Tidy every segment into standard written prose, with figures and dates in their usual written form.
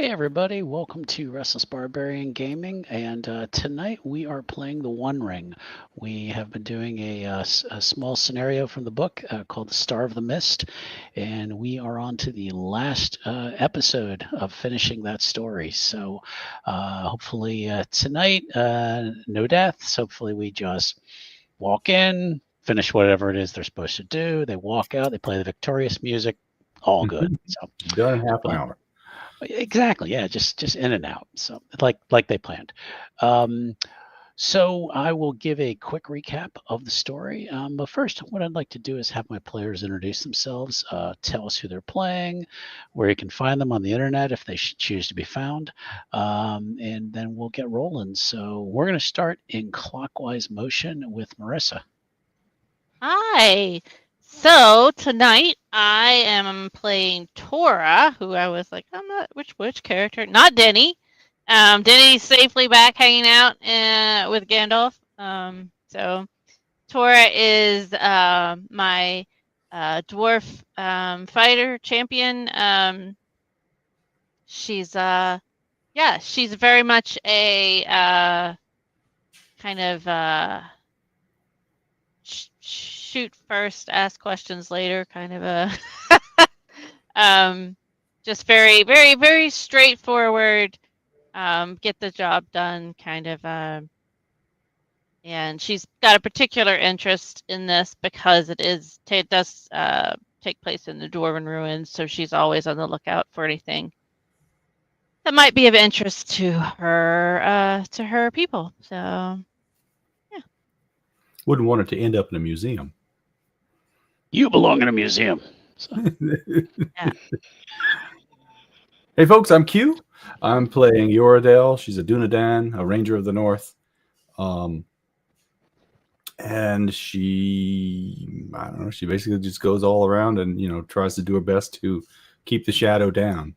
Hey everybody, welcome to Restless Barbarian Gaming, and tonight we are playing the One Ring. We have been doing a small scenario from the book called The Star of the Mist, and we are on to the last episode of finishing that story. So hopefully tonight, no deaths. Hopefully we just walk in, finish whatever it is they're supposed to do. They walk out, they play the victorious music, all good. So Done in half an but hour. exactly, yeah, just in and out. So like they planned. Um, so I will give a quick recap of the story. But first, what I'd like to do is have my players introduce themselves, tell us who they're playing, where you can find them on the internet if they should choose to be found, and then we'll get rolling. So we're going to start in clockwise motion with Marissa. Hi. So tonight I am playing Tora, who I was like, I'm not which character? Not Denny. Denny's safely back hanging out with Gandalf. So Tora is my dwarf fighter champion. She's she's very much a kind of shoot first, ask questions later kind of a just very, very, very straightforward, get the job done kind of. And she's got a particular interest in this because it does take place in the Dwarven ruins, so she's always on the lookout for anything that might be of interest to her people. So Wouldn't want it to end up in a museum. You belong in a museum. So. yeah. Hey, folks, I'm Q. I'm playing Yoradale. She's a Dunedain, a Ranger of the North. And I don't know, she basically just goes all around and, tries to do her best to keep the shadow down.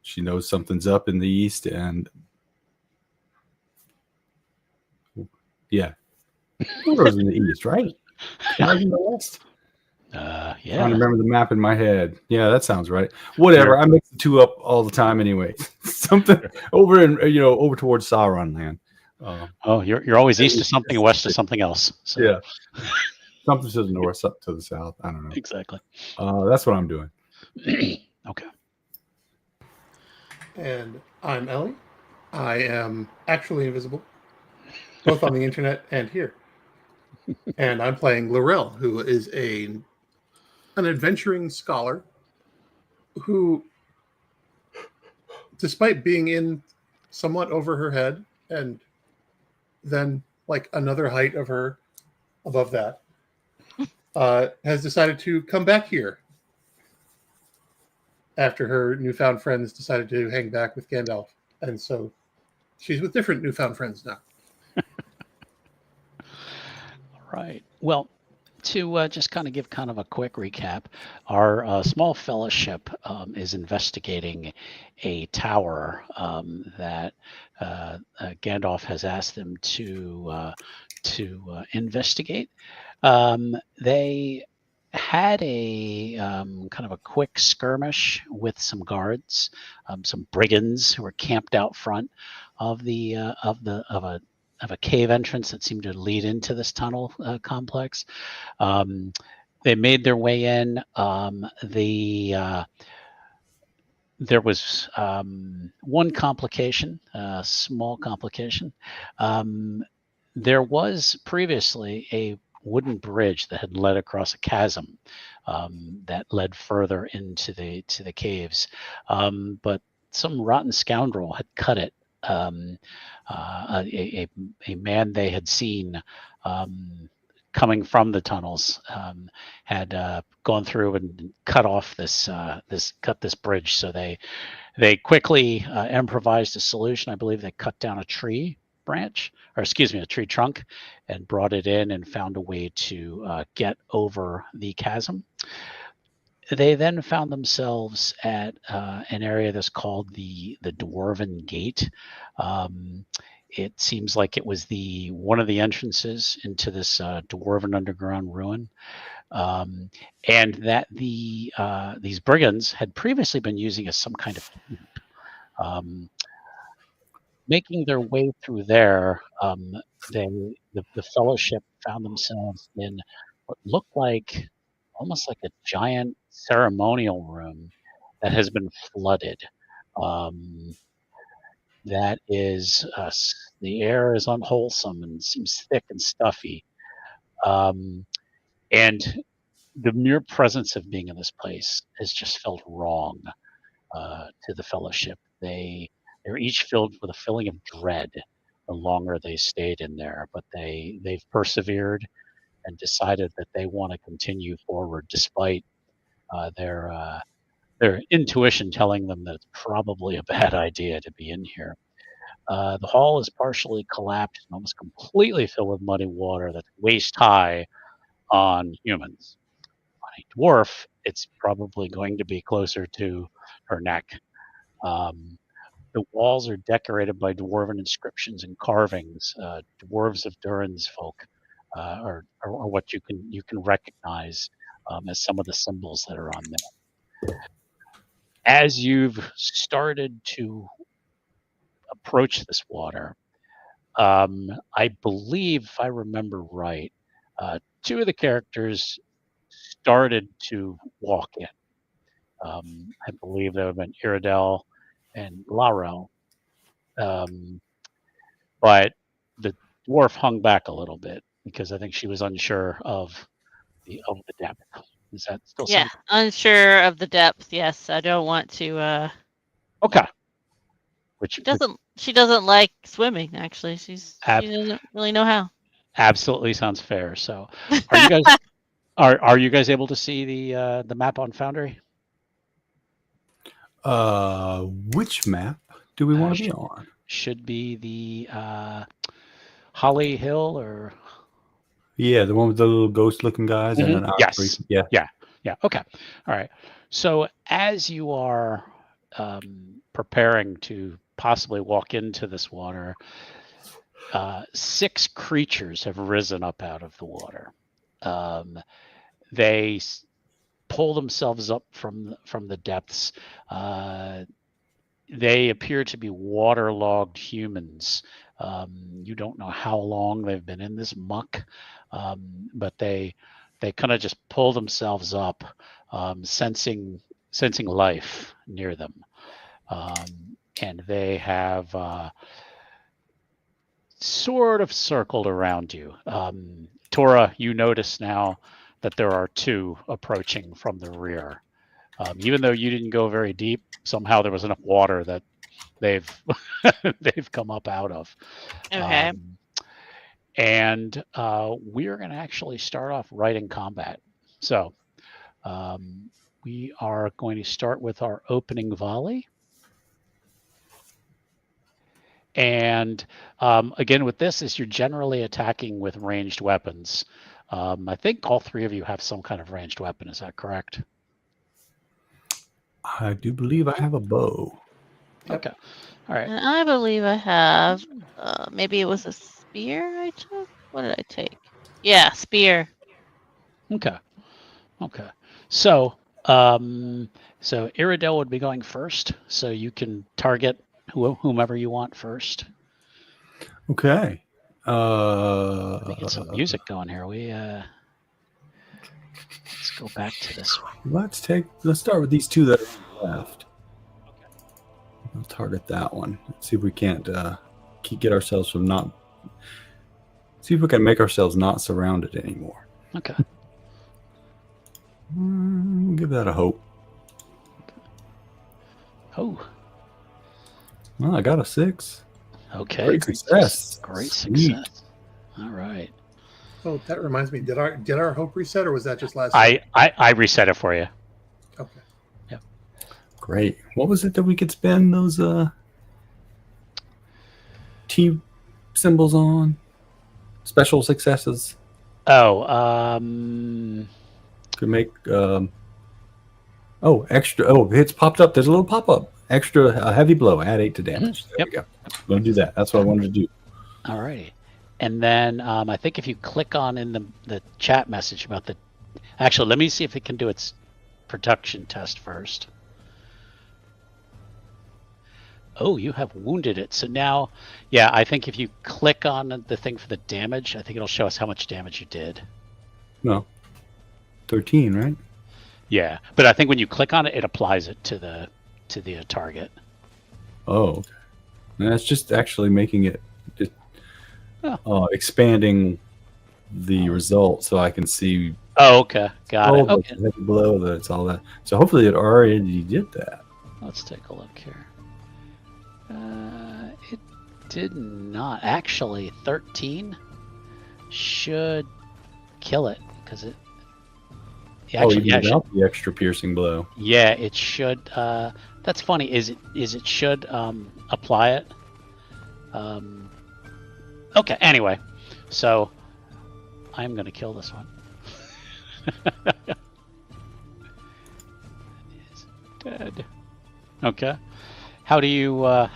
She knows something's up in the east, and yeah. Mordor's in the east, right? Not in the west. Yeah. Trying to remember the map in my head. Yeah, that sounds right. Whatever. I mix the two up all the time anyway. Something over over towards Sauron land. You're always east of something and west of something else. So. Yeah. Something to the north, up to the south. I don't know. Exactly. That's what I'm doing. Okay. And I'm Ellie. I am actually invisible, both on the internet and here. And I'm playing Laurel, who is an adventuring scholar who, despite being in somewhat over her head and then like another height of her above that, has decided to come back here after her newfound friends decided to hang back with Gandalf. And so she's with different newfound friends now. All right. Well, to just kind of give kind of a quick recap, our small fellowship is investigating a tower that Gandalf has asked them to investigate. They had a kind of a quick skirmish with some guards, some brigands who were camped out front of a cave entrance that seemed to lead into this tunnel complex. They made their way in. There was one complication, a small complication. There was previously a wooden bridge that had led across a chasm that led further into the caves, but some rotten scoundrel had cut it. A man they had seen coming from the tunnels had gone through and cut off this bridge. So they quickly improvised a solution. I believe they cut down a tree branch, or excuse me, a tree trunk, and brought it in and found a way to get over the chasm. They then found themselves at an area that's called the Dwarven Gate. It seems like it was one of the entrances into this Dwarven underground ruin. and that these brigands had previously been using as some kind of camp. Making their way through there, the fellowship found themselves in what looked like almost like a giant ceremonial room that has been flooded. Um, that is, the air is unwholesome and seems thick and stuffy. And the mere presence of being in this place has just felt wrong to the fellowship. They're each filled with a feeling of dread the longer they stayed in there, but they've persevered and decided that they want to continue forward despite their intuition telling them that it's probably a bad idea to be in here. The hall is partially collapsed and almost completely filled with muddy water that's waist high on humans. On a dwarf, it's probably going to be closer to her neck. Um, the walls are decorated by dwarven inscriptions and carvings. Dwarves of Durin's folk are what you can recognize as some of the symbols that are on there. As you've started to approach this water, I believe, if I remember right, two of the characters started to walk in. I believe there have been Iridel and Laro, but the dwarf hung back a little bit because I think she was unsure of the depth. Is that still Yeah, unsure of the depth. Yes, I don't want to. Okay. Which she doesn't like swimming. Actually, she doesn't really know how. Absolutely sounds fair. So, are you guys are you guys able to see the map on Foundry? Which map do we want to be on? Should be the Holly Hill or yeah, the one with the little ghost-looking guys. Mhm. And then Yes. Yeah. Okay. All right. So as you are preparing to possibly walk into this water, 6 creatures have risen up out of the water. They pull themselves up from the depths. They appear to be waterlogged humans. You don't know how long they've been in this muck, but they kind of just pull themselves up, sensing life near them, and they have sort of circled around you. Tora, you notice now that there are 2 approaching from the rear. Even though you didn't go very deep, somehow there was enough water that they've they've come up out of. Okay. And we're going to actually start off right in combat. So we are going to start with our opening volley. And again, with this, is you're generally attacking with ranged weapons. I think all 3 of you have some kind of ranged weapon. Is that correct? I do believe I have a bow. Yep. Okay. All right. And I believe I have. Maybe it was a spear I took. What did I take? Yeah, spear. Okay. So Iridel would be going first, so you can target whomever you want first. Okay. Let me get some music going here. Let's go back to this one. Let's start with these 2 that are left. Okay. I'll target that one. See if we can't get ourselves from not. See if we can make ourselves not surrounded anymore. Okay. We'll give that a hope. Oh. Well, I got a 6. Okay. Great success. Great Sweet. success. All right. Oh, that reminds me. Did our hope reset, or was that just last? I reset it for you. Okay. Yep. Great. What was it that we could spend those T symbols on? Special successes. Oh, Could make extra. Oh, it's popped up. There's a little pop-up. Extra heavy blow. Add 8 to damage. There we go. I'm going to do that. That's what I wanted to do. all righty. And then I think if you click on in the chat message about the Actually, let me see if it can do its production test first. Oh, you have wounded it. So now, yeah, I think if you click on the thing for the damage, I think it'll show us how much damage you did. No. 13, right? Yeah, but I think when you click on it, it applies it to the target. Oh, okay. And that's just actually making it Oh. expanding the result so I can see. Oh, okay, got it. Okay, Below that, it's all that. So hopefully it already did that. let's take a look here. It did not actually. 13 should kill it because it. Actually, even without the extra piercing blow. Yeah, it should. That's funny. Is it should apply it? Okay. Anyway, so I'm gonna kill this one. It's dead. Okay. How do you? Why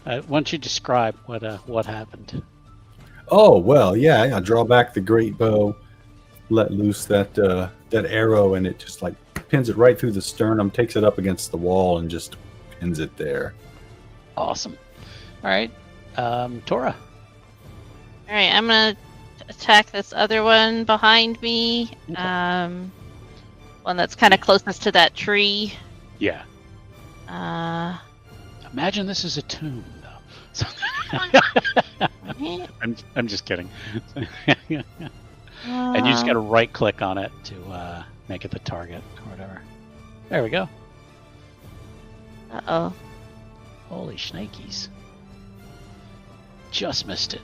don't you describe what happened? Oh well, yeah. I draw back the great bow, let loose that arrow, and it just like pins it right through the sternum, takes it up against the wall, and just pins it there. Awesome. All right, Tora. All right, I'm gonna attack this other one behind me. Okay. One that's kind of closest to that tree. Yeah. Imagine this is a tomb, though. I'm just kidding. And you just got to right click on it to make it the target or whatever. There we go. Uh-oh. Holy shnikes. Just missed it.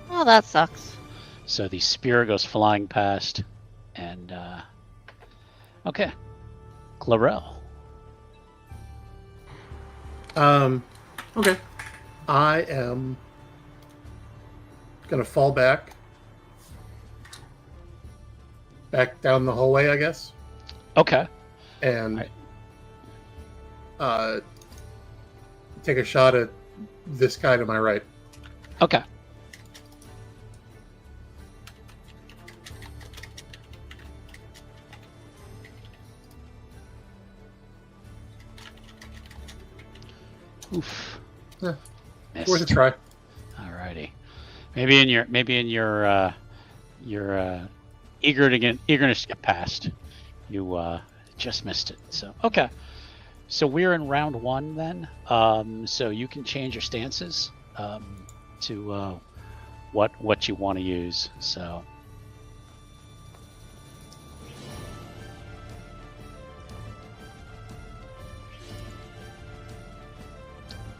Oh, that sucks. So the spear goes flying past, and okay, Clarel. Okay. I am gonna fall back down the hallway, I guess, Okay. and take a shot at this guy to my right. Okay. Oof. Yeah. Missed. Worth a try. Alrighty. Maybe in your eagerness to get past, you just missed it. So okay. So we're in round 1 then. So you can change your stances to what you want to use. So.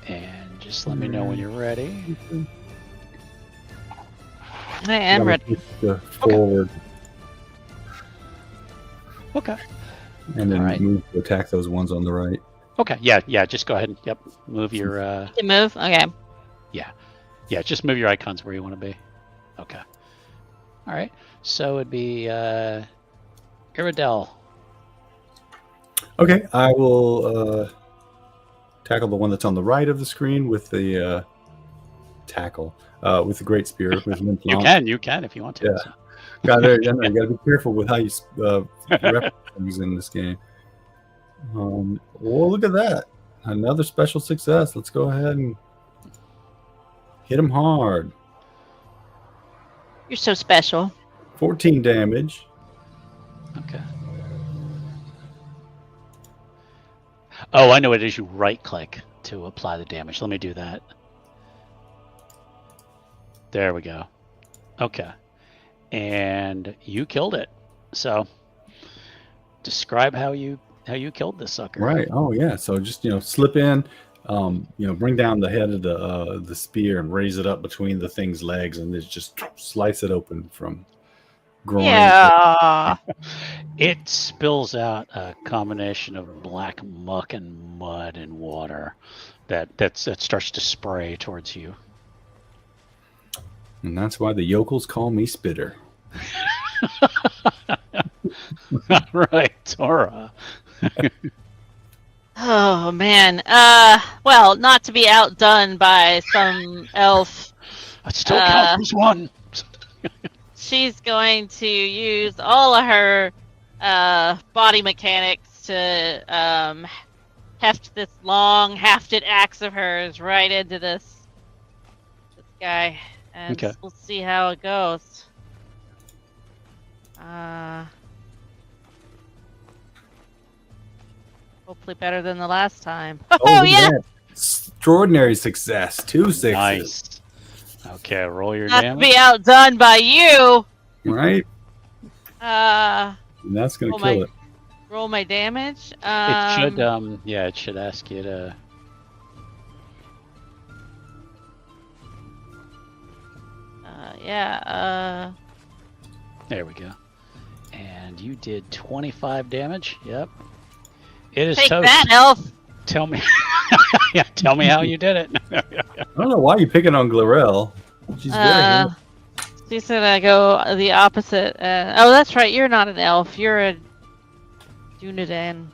And just let me know when you're ready. I am ready. Forward. Okay. And then Alright. move to attack those ones on the right. Okay. Yeah. Just go ahead and move your. You move? Okay. Yeah. Just move your icons where you want to be. Okay. All right. So it'd be Iridel. Okay, I will tackle the one that's on the right of the screen with the with the great spear. With You can if you want to. Yeah. So. You gotta be careful with how you rep things in this game. Well, look at that. Another special success. Let's go ahead and hit him hard. You're so special. 14 damage. Okay. Oh, I know it is. You right click to apply the damage. Let me do that. There we go. Okay. And you killed it. So describe how you killed this sucker. Right. Oh yeah. So just slip in, bring down the head of the spear and raise it up between the thing's legs, and just slice it open from groin. Yeah. It spills out a combination of black muck and mud and water that starts to spray towards you. And that's why the yokels call me Spitter. Right, Tora. Oh man. Well, not to be outdone by some elf. I still count as one. she's going to use all of her body mechanics to heft this long hafted axe of hers right into this guy, and Okay. we'll see how it goes. Hopefully better than the last time. Oh, look at yeah! that. Extraordinary success. 2 sixes. Nice. Okay, roll your Not to damage. be outdone by you! Right? Uh, And that's going to Oh kill my- it. roll my damage. It should, yeah, it should ask you to. Yeah, There we go. And you did 25 damage. Yep. It is take toast. that, elf! Tell me. Yeah, tell me how you did it. I don't know why you're picking on Glorel. She's very handsome. She's gonna go the opposite. Oh, that's right. You're not an elf. You're a Dunedain.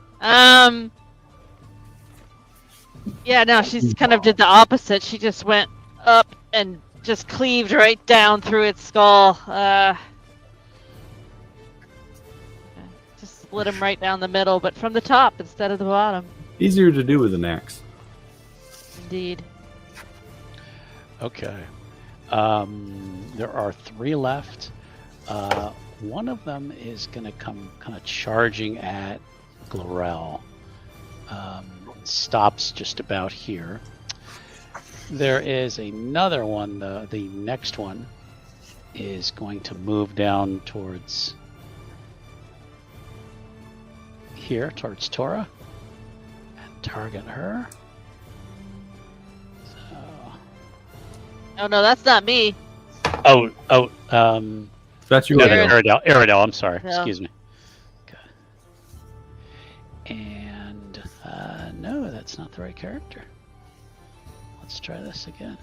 Yeah, no, she's kind of did the opposite. She just went up and just cleaved right down through its skull. Just split him right down the middle, but from the top instead of the bottom. Easier to do with an axe. Indeed. Okay. There are 3 left. One of them is going to come kind of charging at Glorel. Stops just about here. There is another one. The next one is going to move down towards here, towards Tora, and target her. So. Oh no, that's not me. That's you. No, Arid- Aridel, I'm sorry. No. Excuse me. Okay. And no, that's not the right character. Let's try this again.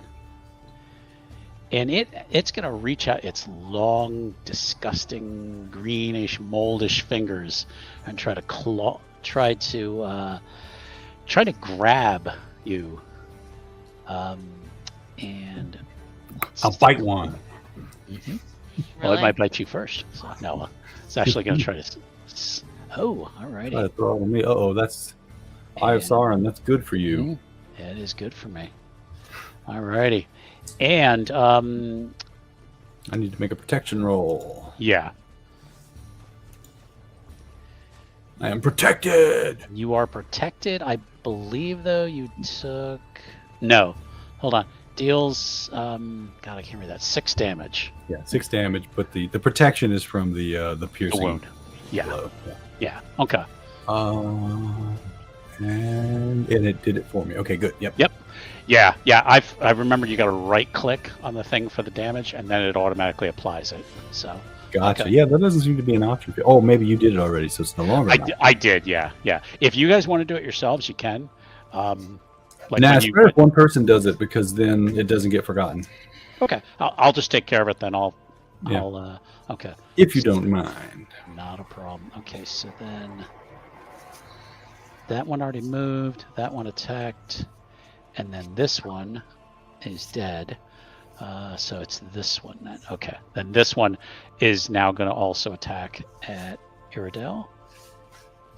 And it's gonna reach out its long, disgusting, greenish, moldish fingers and try to grab you. And I'll bite one. well, it Really? might bite you first. So no, it's actually going to try to. Oh, alrighty. Try to throw it on me. Uh-oh, that's Eye of Sauron. That's good for you. Mhm. It is good for me. Alrighty, and I need to make a protection roll. yeah, I am protected. you are protected. I believe though you took no. Hold on. Deals. God, I can't read that. 6 damage. Yeah, 6 damage, but the protection is from the piercing wound. Yeah. blow. Yeah. Okay. And it did it for me. Okay, good. Yep. Yeah. I remember you got to right click on the thing for the damage, and then it automatically applies it. So. Gotcha. Okay. Yeah, that doesn't seem to be an option. Oh, maybe you did it already, so it's no longer. I did. Yeah. If you guys want to do it yourselves, you can. Like Nah, when it's you- better if one person does it because then it doesn't get forgotten. Okay, I'll just take care of it then. Yeah. Okay, If you don't mind. not a problem. Okay, so then that one already moved. That one attacked, and then this one is dead. So it's this one then. Okay, then this one is now going to also attack at Iridel,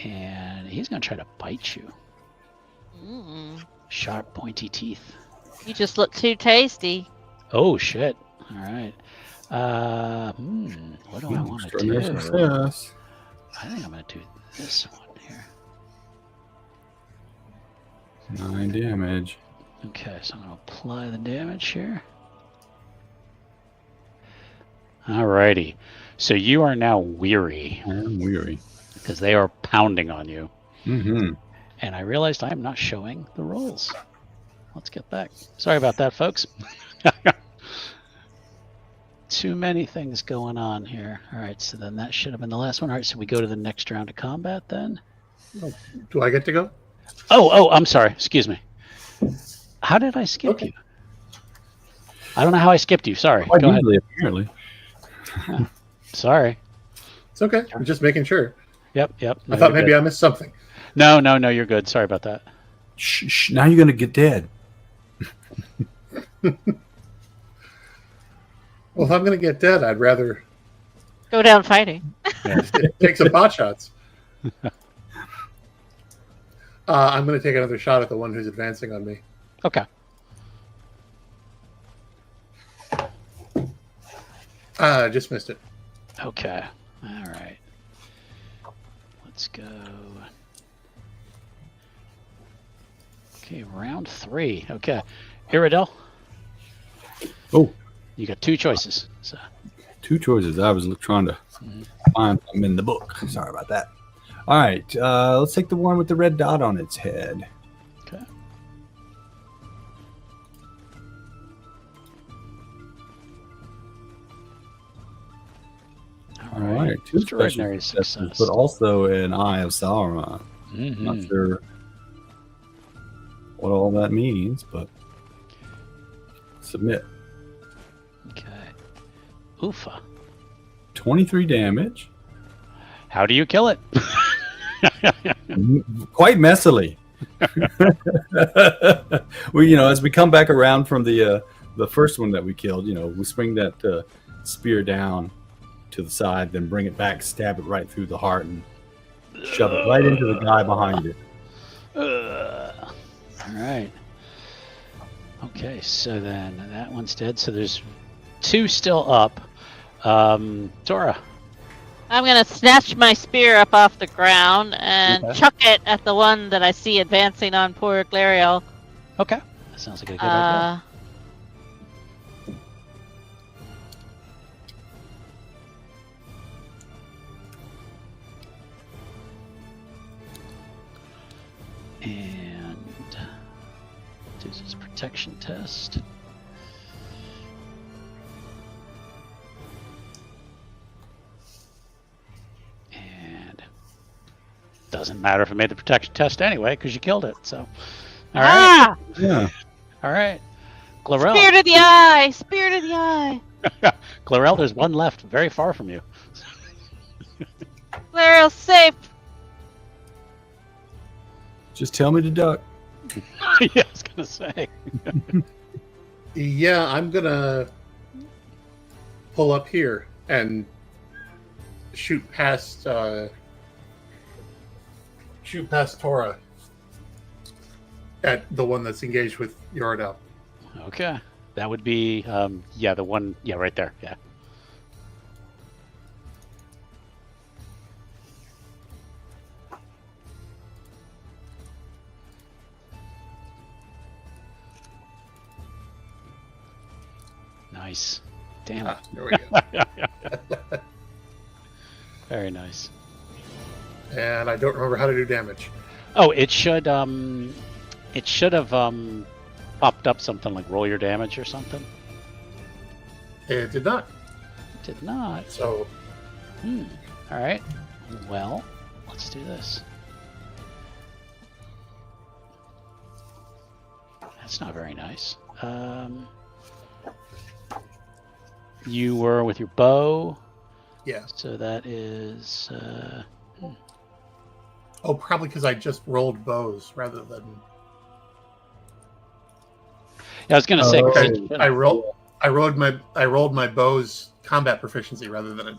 and he's going to try to bite you. Sharp, pointy teeth. You just look too tasty. Oh shit! All right. What do I want to Extraordinary do? success. I think I'm gonna do this one here. 9 damage. Okay, so I'm gonna apply the damage here. Alrighty. So you are now weary I am weary. because they are pounding on you. Mm-hmm. And I realized I am not showing the rolls. Let's get back. Sorry about that, folks. Too many things going on here. All right, so then that should have been the last one. All right, so we go to the next round of combat then. Do I get to go? Oh, I'm sorry. Excuse me. How did I skip Okay. you? I don't know how I skipped you. Sorry. Quite Go ahead. easily, apparently. Sorry. It's okay. I'm just making sure. Yep. No, I thought you're maybe good. I missed something. No, you're good. Sorry about that. Shh, now you're going to get dead. Well, if I'm going to get dead, I'd rather Go down fighting. Take some pot shots. I'm going to take another shot at the one who's advancing on me. Okay. Just missed it. Okay. All right. Let's go. Okay, round 3. Okay. Iridel, Oh, you got 2 choices. So 2 choices. I was trying to find them in the book. Sorry about that. All right, let's take the one with the red dot on its head. okay. All right, 2 Extraordinary special success. but also an Eye of Sauron. Not Mhm. sure what all that means, but submit. Okay. Oofa. 23 damage. How do you kill it? Quite messily. As we come back around from the first one that we killed, we swing that spear down to the side, then bring it back, stab it right through the heart, and shove it right into the guy behind it. All right. Okay, so then that one's dead. So there's 2 still up. Tora. I'm gonna snatch my spear up off the ground and Okay. chuck it at the one that I see advancing on poor Glariel. Okay. That sounds like a good idea. And do this protection test. And doesn't matter if I made the protection test anyway, because you killed it. So, all right, Ah! Yeah. all right. Glorel, Spear to the eye! Spear to the eye! Glorel, there's one left, very far from you. Glariel's safe! Just tell me to duck. Yeah, I was gonna say. Yeah, I'm going to pull up here and shoot past Tora at the one that's engaged with Yoradel. Okay, that would be the one, right there, yeah. Nice. Damn it. There we go. Very nice. And I don't remember how to do damage. Oh, it should have popped up something like roll your damage or something. It did not. It did not. So All right. Well, let's do this. That's not very nice. You were with your bow, yeah. so that is Oh, probably because I just rolled bows rather than I was gonna say Okay. I rolled my bow's combat proficiency rather than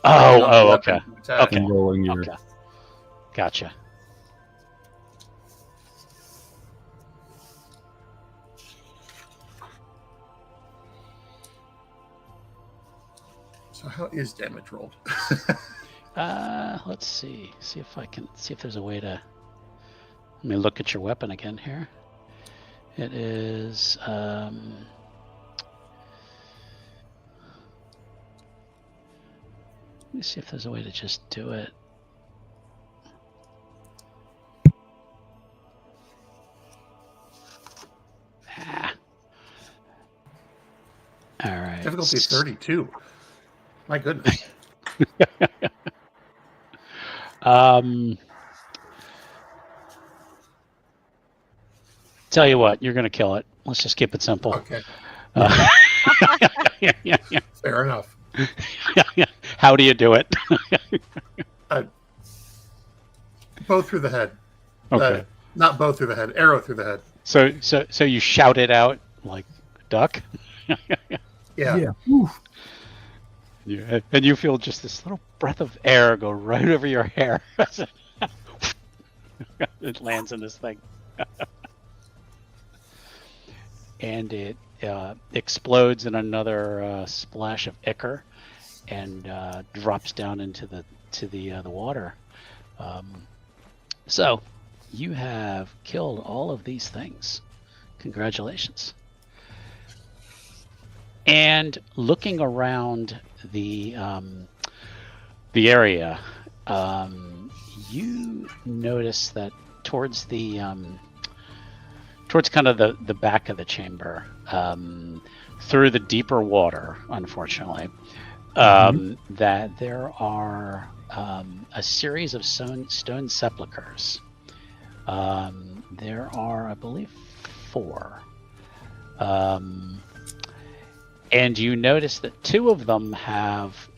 okay. Okay. And rolling your. Okay. Gotcha. So how is damage rolled? Let's see. See if there's a way to. Let me look at your weapon again here. It is. Let me see if there's a way to just do it. All right. Difficulty 32. My goodness. Tell you what, you're gonna kill it. Let's just keep it simple. Okay. Yeah. Fair enough. How do you do it? Bow through the head. Okay. Not bow through the head. Arrow through the head. So you shout it out like duck. Yeah. Yeah. Oof. And you feel just this little breath of air go right over your hair. It lands in this thing. And it explodes in another splash of ichor and drops down into the water. So you have killed all of these things. Congratulations. And looking around the area, you notice that towards kind of the back of the chamber, through the deeper water, unfortunately, that there are a series of stone sepulchres. There are, I believe, 4. And you notice that 2 of them have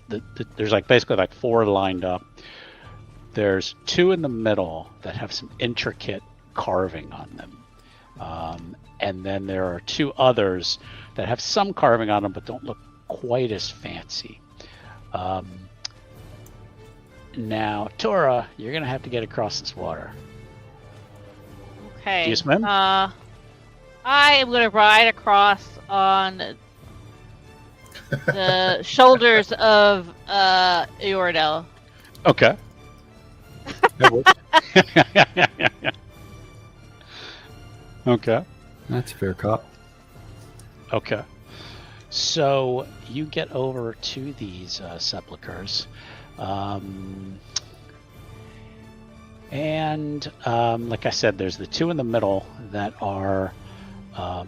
there's basically 4 lined up. There's 2 in the middle that have some intricate carving on them. And then there are 2 others that have some carving on them but don't look quite as fancy. Now, Tora, you're going to have to get across this water. Okay. Do you swim? I am going to ride across on the shoulders of Iordel. Okay. Okay. That's a fair cop. Okay. So you get over to these sepulchres. And like I said, there's the 2 in the middle that are that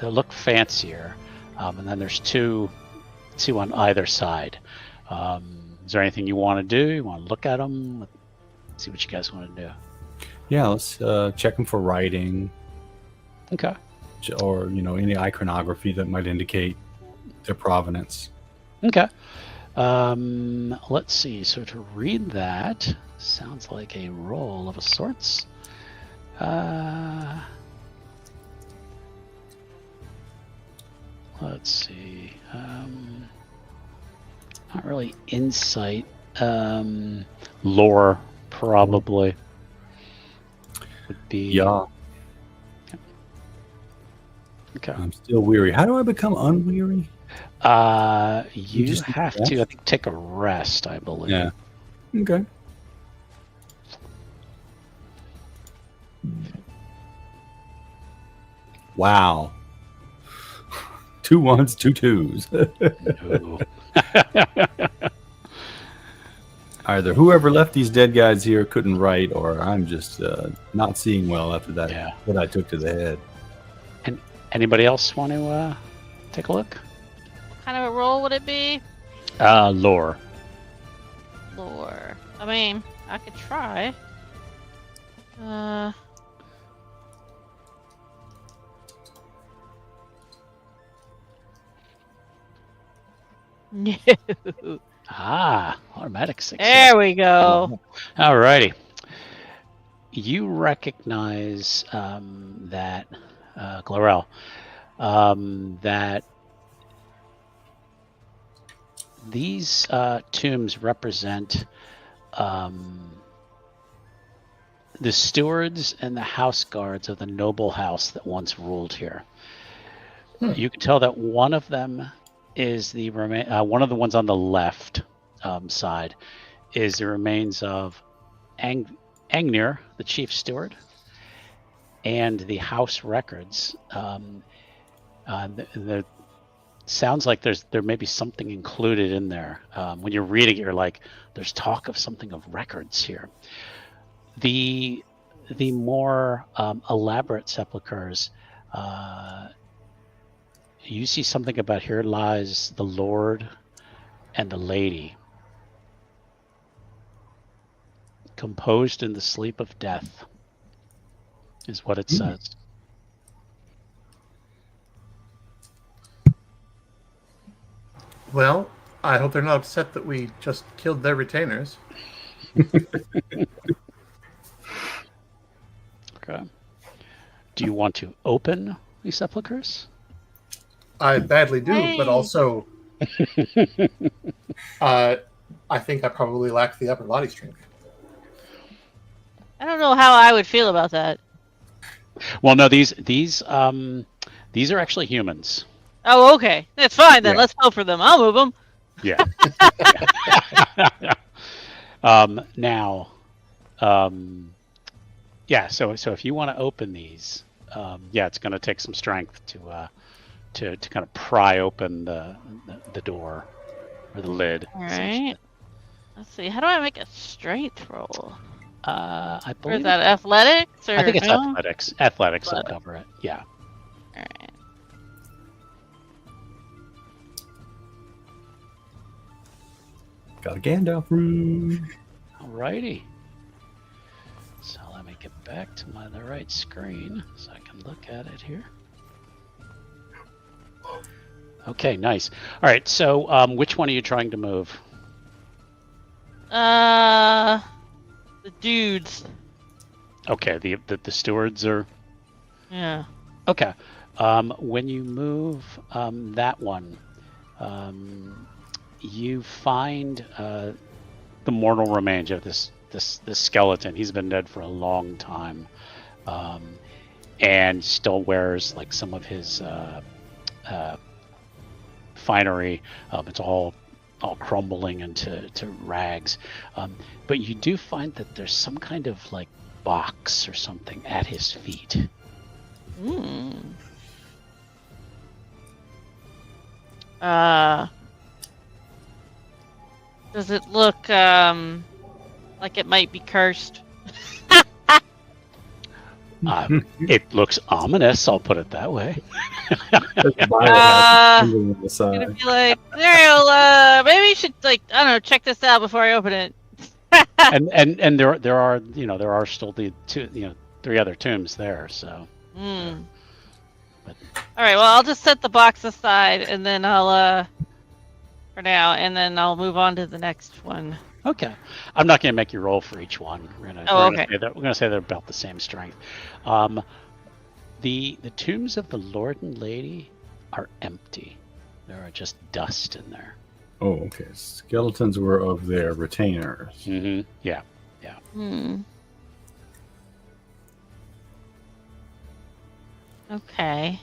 look fancier, and then there's two on either side. Is there anything you want to do? You want to look at them? See what you guys want to do. Yeah, let's check them for writing. Okay. Or any iconography that might indicate their provenance. Okay. Let's see. So to read that sounds like a roll of a sorts. Let's see. Not really insight. Lore probably would be. Yeah. Okay. I'm still weary. How do I become unweary? You just have rest? to, I think, take a rest, I believe. Yeah. Okay. Wow. 2 1s, 2 2s. No. Either whoever left these dead guys here couldn't write, or I'm just not seeing well after that. Yeah. What I took to the head. Anybody else want to take a look? What kind of a roll would it be? Lore. Lore. I mean, I could try. No. Automatic success. There we go. Alrighty. You recognize that, Glorel, that these tombs represent the stewards and the house guards of the noble house that once ruled here. You can tell that one of them is one of the ones on the left side is the remains of Angnir, the chief steward, and the house records. The sounds like there may be something included in there. When you're reading it, you're like, there's talk of something of records here. The more elaborate sepulchres, you see something about here lies the Lord and the Lady, composed in the sleep of death, is what it says. Well, I hope they're not upset that we just killed their retainers. Okay. Do you want to open these sepulchres? I badly do, Hey. but also I think I probably lack the upper body strength. I don't know how I would feel about that. Well, no, these are actually humans. Oh, okay. That's fine then. Yeah. Let's go for them. I'll move them. Yeah. Now, yeah. So if you want to open these, yeah, it's going to take some strength to kind of pry open the door or the lid. All essentially. right. Let's see. How do I make a strength roll? I Or is believe that athletics? Or I think it's no? athletics. Athletics will Athletics. cover it. Yeah. All right. Got a Gandalf room. Alrighty. So let me get back to the right screen so I can look at it here. Okay, nice. All right, so which one are you trying to move? The dudes. Okay, the stewards are Yeah. okay. When you move that one, you find the mortal remains of this skeleton. He's been dead for a long time, and still wears like some of his finery. It's all crumbling into rags. But you do find that there's some kind of like box or something at his feet. Hmm. Does it look like it might be cursed? It looks ominous. I'll put it that way. There's a Bible has a symbol on the I'm gonna side. be like, maybe you should like I don't know, check this out before I open it. and there are still the three other tombs there. So Hmm. But- All right. Well, I'll just set the box aside, and then I'll for now, and then I'll move on to the next one. okay, I'm not going to make you roll for each one. We're gonna say they're about the same strength. The tombs of the Lord and Lady are empty. There are just dust in there. Oh, okay. Skeletons were of their retainers. Mm-hmm. Yeah. Hmm. Okay.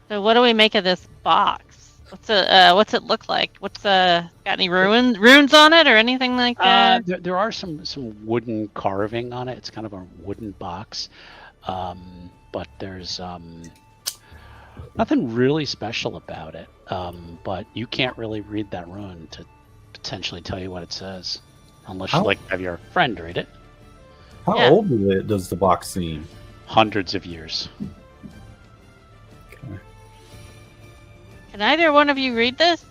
So what do we make of this box? What's it look like? Got any runes on it or anything like that? There are some wooden carving on it. It's kind of a wooden box, but there's nothing really special about it. But you can't really read that rune to potentially tell you what it says, unless you How- like to have your friend read it. How Yeah. old does the box seem? Hundreds of years. Okay. Can either one of you read this?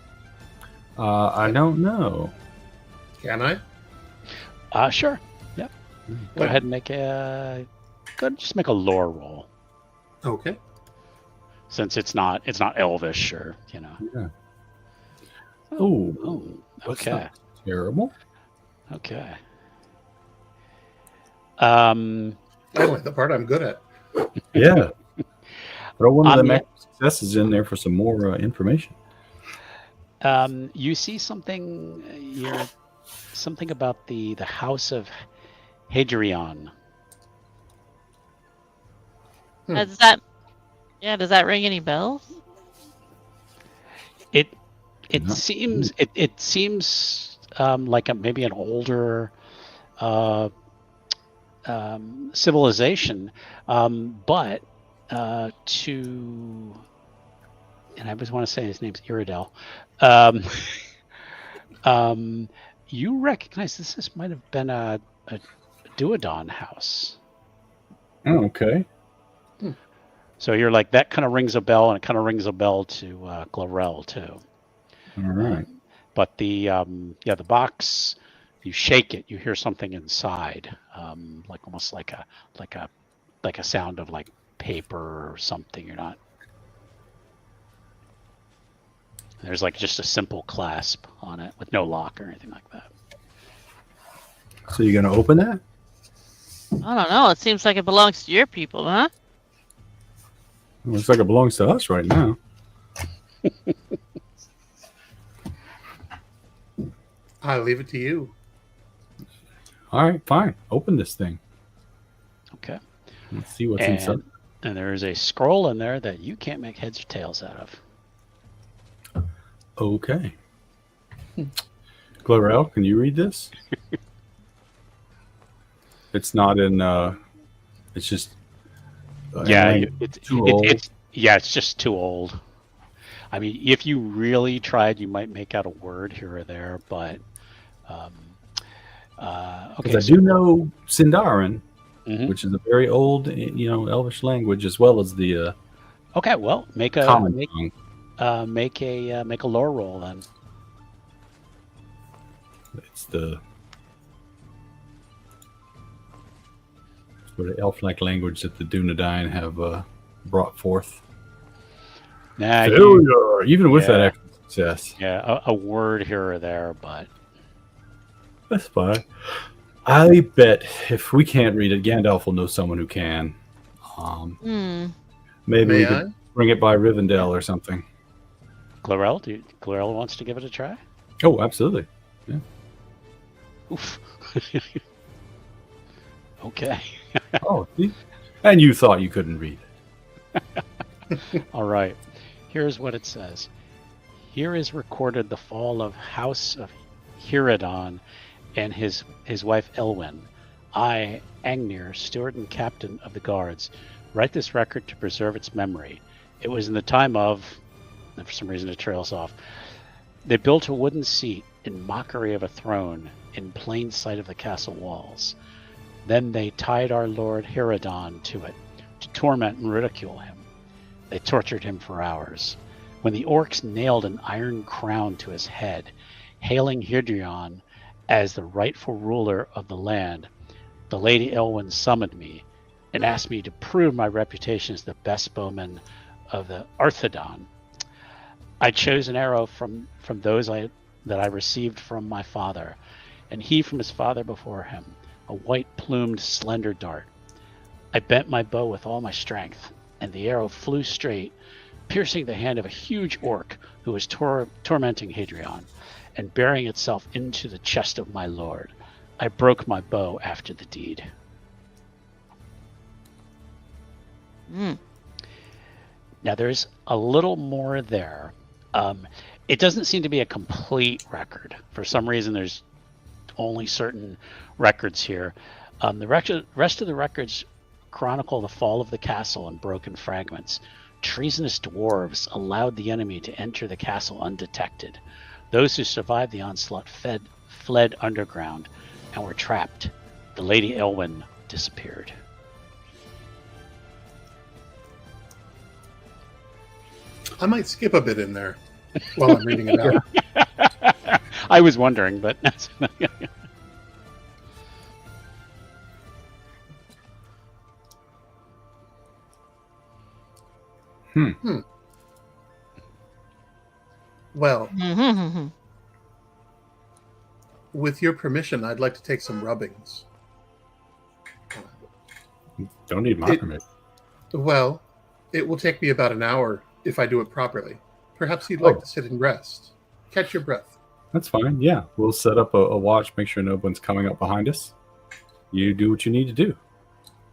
I don't know. Can I? Sure. Yep. Go ahead and make just make a lore roll, Okay. since it's not elvish or Yeah. Oh, Oh, that's okay. not terrible. Okay. Finally, the part I'm good at. Yeah. Throw one of On them the- extra successes in there for some more information. You see something. Something about the house of Hadrian. Does that ring any bells? It No. seems like maybe an older civilization, but and I always want to say his name's Iridel. You recognize this might have been a Duodon house. Oh, okay. So you're like, that kind of rings a bell, and it kind of rings a bell to Glorel too. All right. But the box, you shake it, you hear something inside, like almost like a sound of like paper or something. You're not. There's like just a simple clasp on it with no lock or anything like that. So you're gonna open that? I don't know. It seems like it belongs to your people, huh? Looks like it belongs to us right now. I leave it to you. All right, fine. Open this thing. Okay. Let's see what's inside. And there is a scroll in there that you can't make heads or tails out of. Okay. Glorel, can you read this? It's not in. It's just. It's just too old. I mean, if you really tried, you might make out a word here or there, but okay. I do know Sindarin, Mhm. which is a very old, Elvish language, as well as the Okay, well, make a common tongue. make a lore roll then. It's the elf-like language that the Dunedain have brought forth. Nah, Failure, even with that extra success. Yeah, a word here or there, but That's fine. I bet if we can't read it, Gandalf will know someone who can. Maybe May we could bring it by Rivendell or something. Glorel wants to give it a try? Oh, absolutely. Yeah. Oof. Okay. Oh, see? And you thought you couldn't read it. All right. Here's what it says. Here is recorded the fall of House of Hiradon and his wife Elwyn. I, Angnir, steward and captain of the guards, write this record to preserve its memory. It was in the time of, and for some reason it trails off, they built a wooden seat in mockery of a throne in plain sight of the castle walls. Then they tied our lord Hiradon to it to torment and ridicule him. They tortured him for hours. When the orcs nailed an iron crown to his head, hailing Hydrion as the rightful ruler of the land, the Lady Elwyn summoned me and asked me to prove my reputation as the best bowman of the Arthedain. I chose an arrow from those that I received from my father, and he from his father before him, a white-plumed, slender dart. I bent my bow with all my strength, and the arrow flew straight, piercing the hand of a huge orc who was tormenting Hadrian, and bearing itself into the chest of my lord. I broke my bow after the deed. Now, there's a little more there. It doesn't seem to be a complete record. For some reason, there's only certain records here. The rest of the records chronicle the fall of the castle in broken fragments. Treasonous dwarves allowed the enemy to enter the castle undetected. Those who survived the onslaught fled underground and were trapped. The Lady Elwyn disappeared. I might skip a bit in there while I'm reading it out. I was wondering, but that's Well, with your permission, I'd like to take some rubbings. Don't need my permission. Well, it will take me about an hour if I do it properly. Perhaps you'd like to sit and rest. Catch your breath. That's fine. Yeah, we'll set up a watch, make sure no one's coming up behind us. You do what you need to do.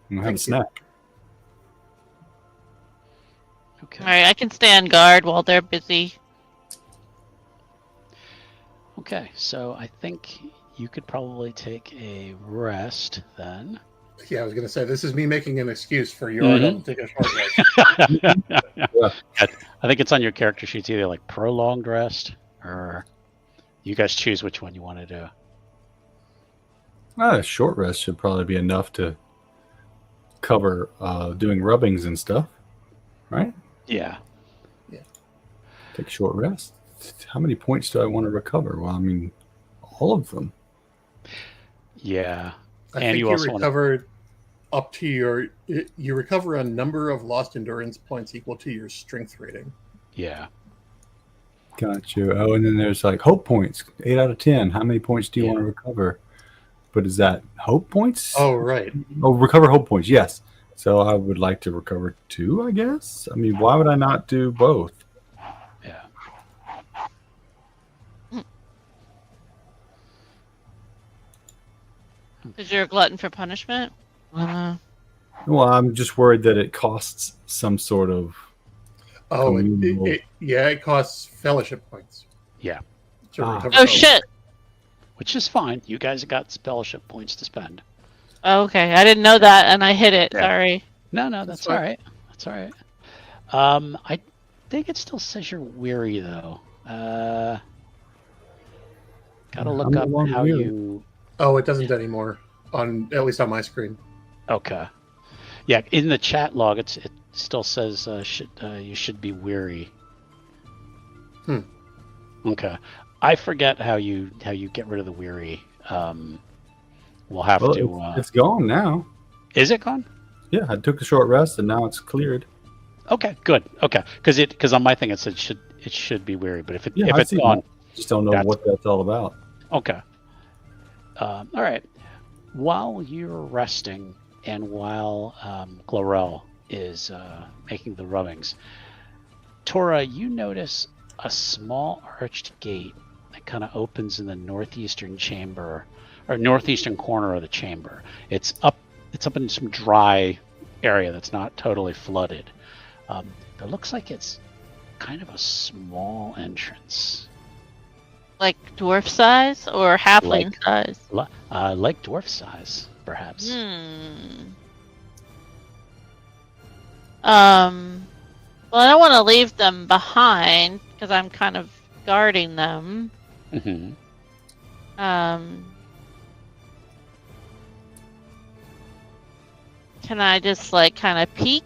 And we'll have a snack. okay. All right, I can stay on guard while they're busy. Okay, so I think you could probably take a rest then. Yeah, I was going to say, this is me making an excuse for your to take a short rest. I think it's on your character sheets, either like prolonged rest or you guys choose which one you want to do. A short rest should probably be enough to cover doing rubbings and stuff, right? Yeah. Take a short rest. How many points do I want to recover? Well, I mean, all of them. Yeah. I And think you you also recovered up to you recover a number of lost endurance points equal to your strength rating. Yeah. Got you. Oh, and then there's like hope points. 8 out of 10. How many points do you want to recover? But is that hope points? Oh, right. Oh, recover hope points. Yes. So I would like to recover 2, I guess. I mean, why would I not do both? Yeah. Because you're a glutton for punishment? Well, I'm just worried that it costs some sort of. Oh, Communal. it costs fellowship points. Yeah. To recover Oh, fellowship. shit. Which is fine. You guys have got fellowship points to spend. Oh, okay. I didn't know that, and I hit it. Yeah. Sorry. No, That's that's fine. all right. That's all right. I think it still says you're weary though. Gotta look I'm no up longer how weary. you. Oh, it doesn't anymore. At least on my screen. Okay. Yeah, in the chat log, it still says you should be weary. Okay. I forget how you get rid of the weary. We'll have Well, to. it's gone now. Is it gone? Yeah, I took a short rest and now it's cleared. Okay, good. Okay, because on my thing it said it should be weary, but if I it's see gone, that. Just don't know that's- what that's all about. okay. All right. While you're resting and while Glorel is making the rubbings, Tora, you notice a small arched gate that kind of opens in the northeastern chamber or northeastern corner of the chamber. It's up in some dry area that's not totally flooded. It looks like it's kind of a small entrance. Like dwarf size or halfling size? Like dwarf size, perhaps. Well, I don't want to leave them behind because I'm kind of guarding them. Mm-hmm. Can I just like kind of peek?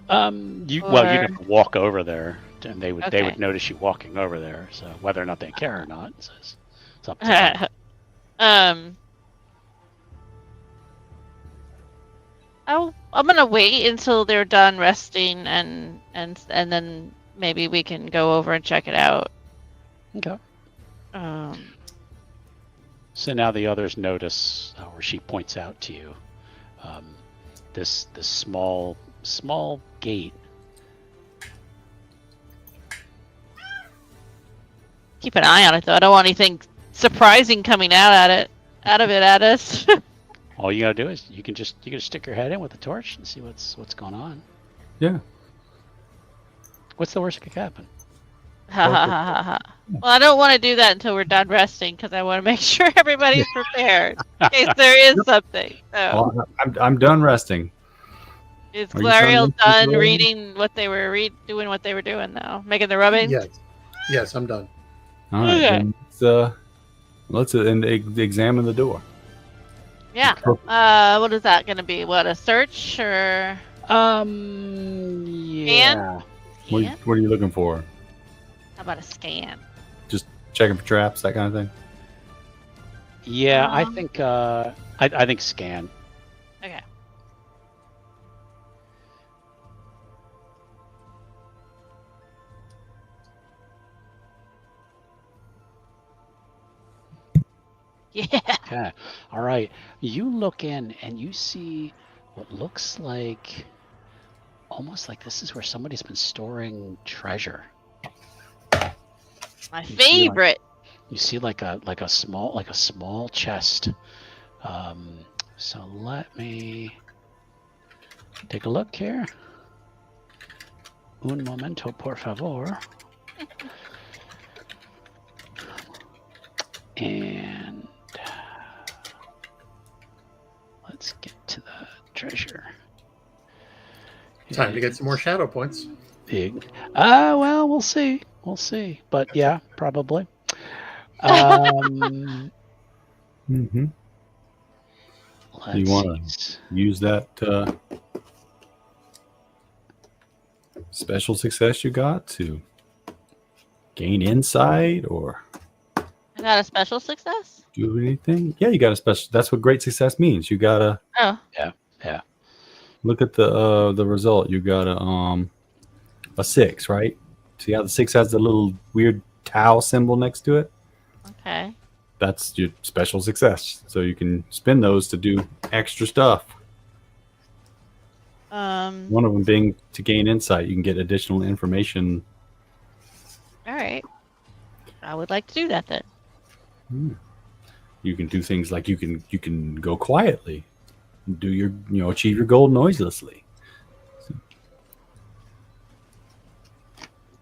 You have to walk over there, and they would Okay. notice you walking over there. So whether or not they care or not, it's up to them. I'm gonna wait until they're done resting, and then maybe we can go over and check it out. Okay. Um, So now the others notice, or she points out to you, this small gate. keep an eye on it though. I don't want anything surprising coming out of it at us. All you gotta do is you can just stick your head in with a torch and see what's going on. Yeah. What's the worst that could happen? Ha ha ha ha ha. Well, I don't want to do that until we're done resting because I want to make sure everybody's prepared in case there is something. So, Well, I'm done resting. is Are you Glariel done done with reading what they were doing what they were doing though? Making the rubbing? Yes, I'm done. All right. Okay. Then let's examine the door. Yeah. What is that going to be? What, a search or Yeah. scan? What are you looking for? How about a scan? Checking for traps, that kind of thing. Yeah, I think I think scan. Okay. Yeah. Okay. All right. You look in and you see what looks like almost like this is where somebody's been storing treasure. My You see, favorite. You see like a small chest. So let me take a look here. Un momento, por favor. And let's get to the treasure. Time to get some more shadow points. Big. Well, we'll see. We'll see. But yeah, probably. Mm-hmm. Let's You wanna see. use that special success you got to gain insight or I got a special success? do anything? Yeah, you got a special. That's what great success means. You gotta Oh. Yeah. look at the result. You got a 6, right? See how the 6 has the little weird tau symbol next to it? Okay. That's your special success. So you can spin those to do extra stuff. One of them being to gain insight. You can get additional information. All right. I would like to do that then. You can do things like you can go quietly, do your achieve your goal noiselessly.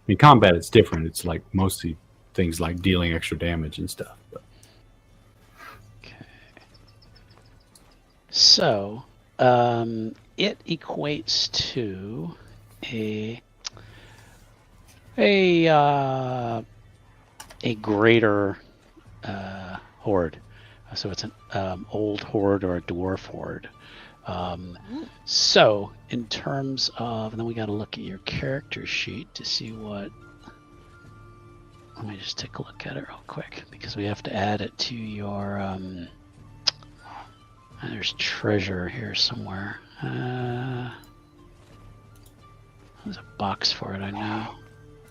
In combat, it's different. It's like mostly things like dealing extra damage and stuff. But Okay. So, it equates to a greater horde. So it's an old horde or a dwarf horde. So in terms of, and then we got to look at your character sheet to see what. Let me just take a look at it real quick because we have to add it to your. There's treasure here somewhere. There's a box for it, I know.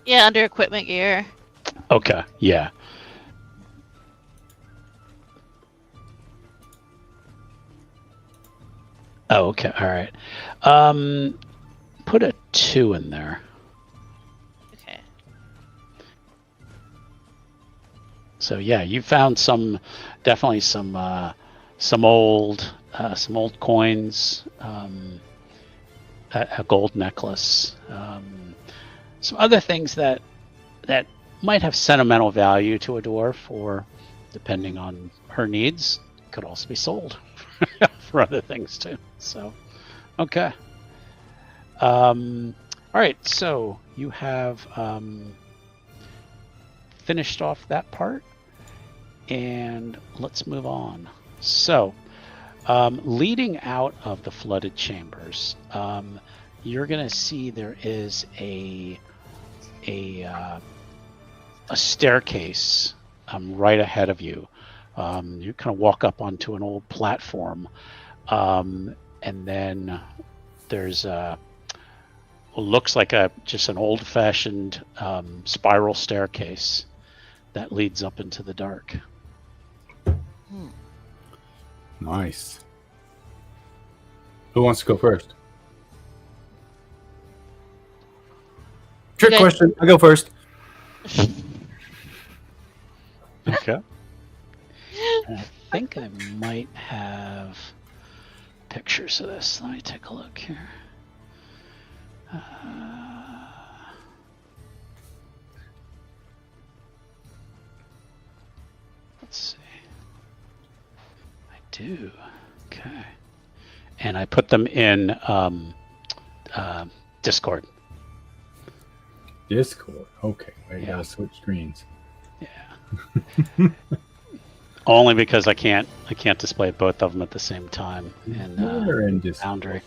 Yeah, under equipment gear. Okay, yeah. Oh, okay, all right. Put a 2 in there. Okay. So yeah, you found definitely some old coins, a gold necklace, some other things that might have sentimental value to a dwarf, or depending on her needs, could also be sold for other things too. So, okay. All right. So you have finished off that part, and let's move on. So, leading out of the flooded chambers, you're gonna see there is a staircase right ahead of you. You kind of walk up onto an old platform, and then there's looks like just an old-fashioned spiral staircase that leads up into the dark. nice. Who wants to go first? Trick Okay. question. I go first. Okay. And I think I might have pictures of this. Let me take a look here. Let's see. I do. Okay. And I put them in Discord. Discord. Okay. I Yeah. gotta switch screens. Yeah. Only because I can't display both of them at the same time in Where in Discord? Foundry.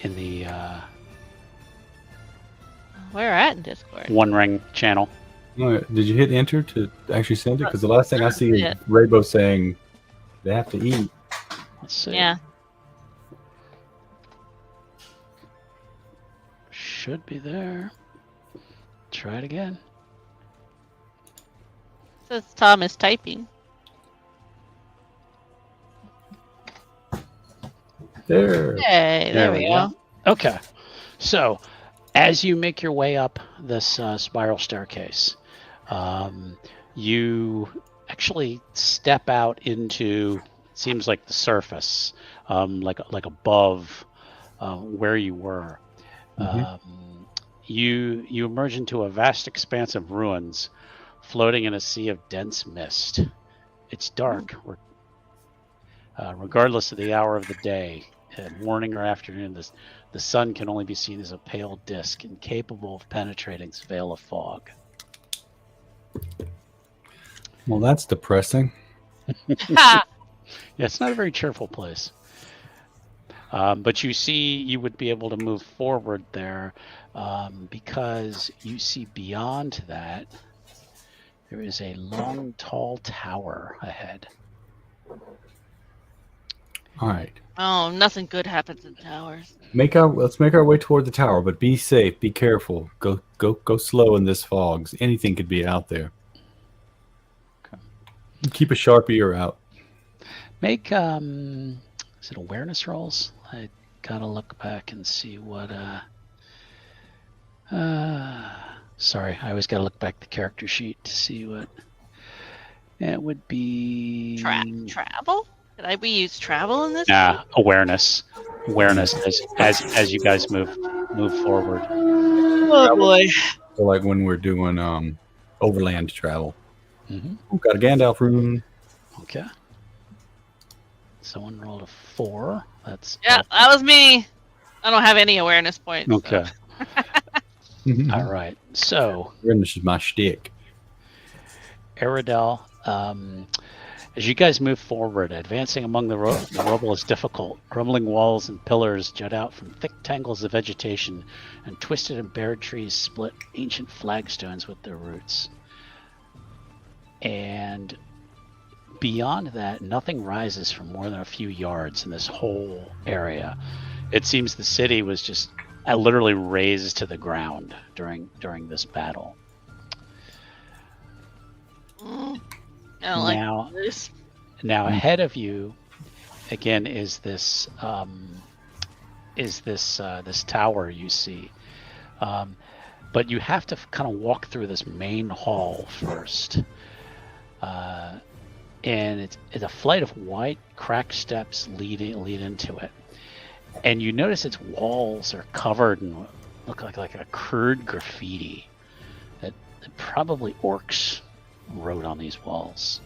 In the Where at in Discord? One Ring channel. Oh, did you hit enter to actually send it? Because the last thing I see is Yeah. Raybo saying they have to eat. Let's see. Yeah. Should be there. Try it again. Says Tom is typing. There. Hey, there we go. Okay. So, as you make your way up this spiral staircase, you actually step out into, seems like the surface, like above where you were. Mhm. You emerge into a vast expanse of ruins, floating in a sea of dense mist. It's dark, regardless of the hour of the day, morning or afternoon. The sun can only be seen as a pale disk, incapable of penetrating its veil of fog. Well, that's depressing. Ha! Yeah, it's not a very cheerful place. But you would be able to move forward there because you see beyond that there is a long, tall tower ahead. All right. Oh, nothing good happens in towers. Let's make our way toward the tower, but be safe, be careful. Go slow in this fog. Anything could be out there. Okay. Keep a sharp ear out. Make is it awareness rolls? I gotta look back and see what Sorry, I always got to look back the character sheet to see what it would be. Travel? Did we use travel in this? Nah, awareness as you guys move forward. Oh boy. So like when we're doing overland travel. Mm-hmm. We've got a Gandalf rune. Okay. Someone rolled a 4. That's Yeah, that was me. I don't have any awareness points. so- okay. All right. So, Awareness is my shtick. Aradel, as you guys move forward, advancing among the rubble is difficult. Crumbling walls and pillars jut out from thick tangles of vegetation, and twisted and bared trees split ancient flagstones with their roots. And beyond that, nothing rises for more than a few yards in this whole area. It seems the city was just literally razed to the ground during this battle. I don't like this. Now ahead of you, again, is this this tower you see, but you have to kind of walk through this main hall first, and it's a flight of white cracked steps lead into it, and you notice its walls are covered in look like a crude graffiti that probably orcs wrote on these walls.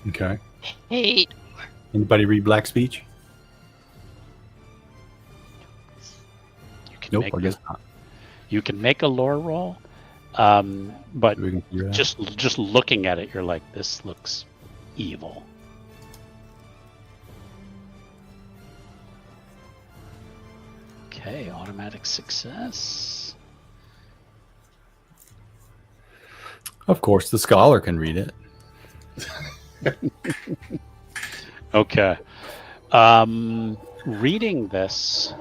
Okay. Hate. Anybody read Black Speech? You can Nope, make I guess not. You can make a lore roll, but We can figure it out. just looking at it, you're like, this looks evil. Okay, automatic success. Of course, the scholar can read it. Okay. Reading this,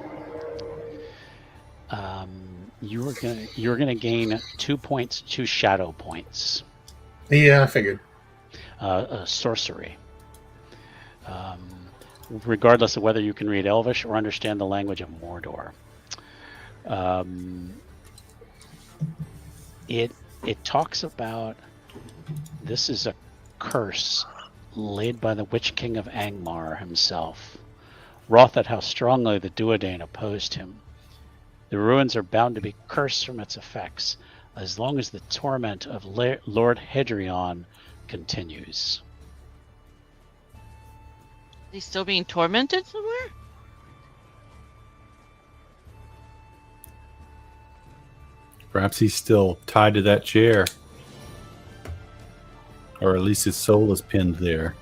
you're gonna gain 2 points, 2 shadow points. Yeah, I figured. Sorcery. Regardless of whether you can read Elvish or understand the language of Mordor. It talks about this is a curse laid by the Witch King of Angmar himself, wroth at how strongly the Duodain opposed him. The ruins are bound to be cursed from its effects, as long as the torment of Lord Hedrion continues. He's still being tormented somewhere? Perhaps he's still tied to that chair. Or at least his soul is pinned there.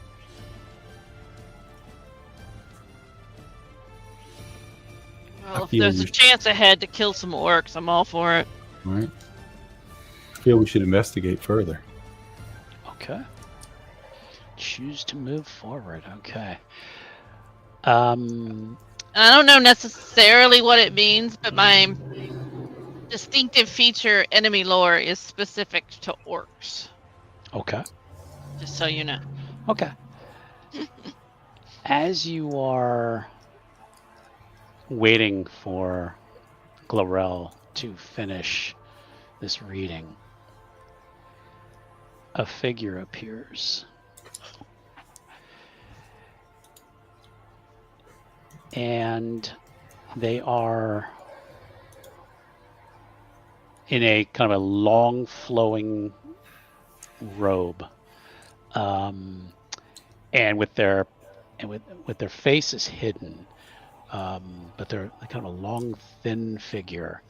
Well, if feel there's a chance ahead to kill some orcs, I'm all for it. All right. I feel we should investigate further. Okay. Choose to move forward. Okay. I don't know necessarily what it means, but my distinctive feature enemy lore is specific to orcs. Okay. Just so you know. Okay. As you are waiting for Glorel to finish this reading, a figure appears. And they are in a kind of a long flowing robe, and with their faces hidden, but they're kind of a long thin figure,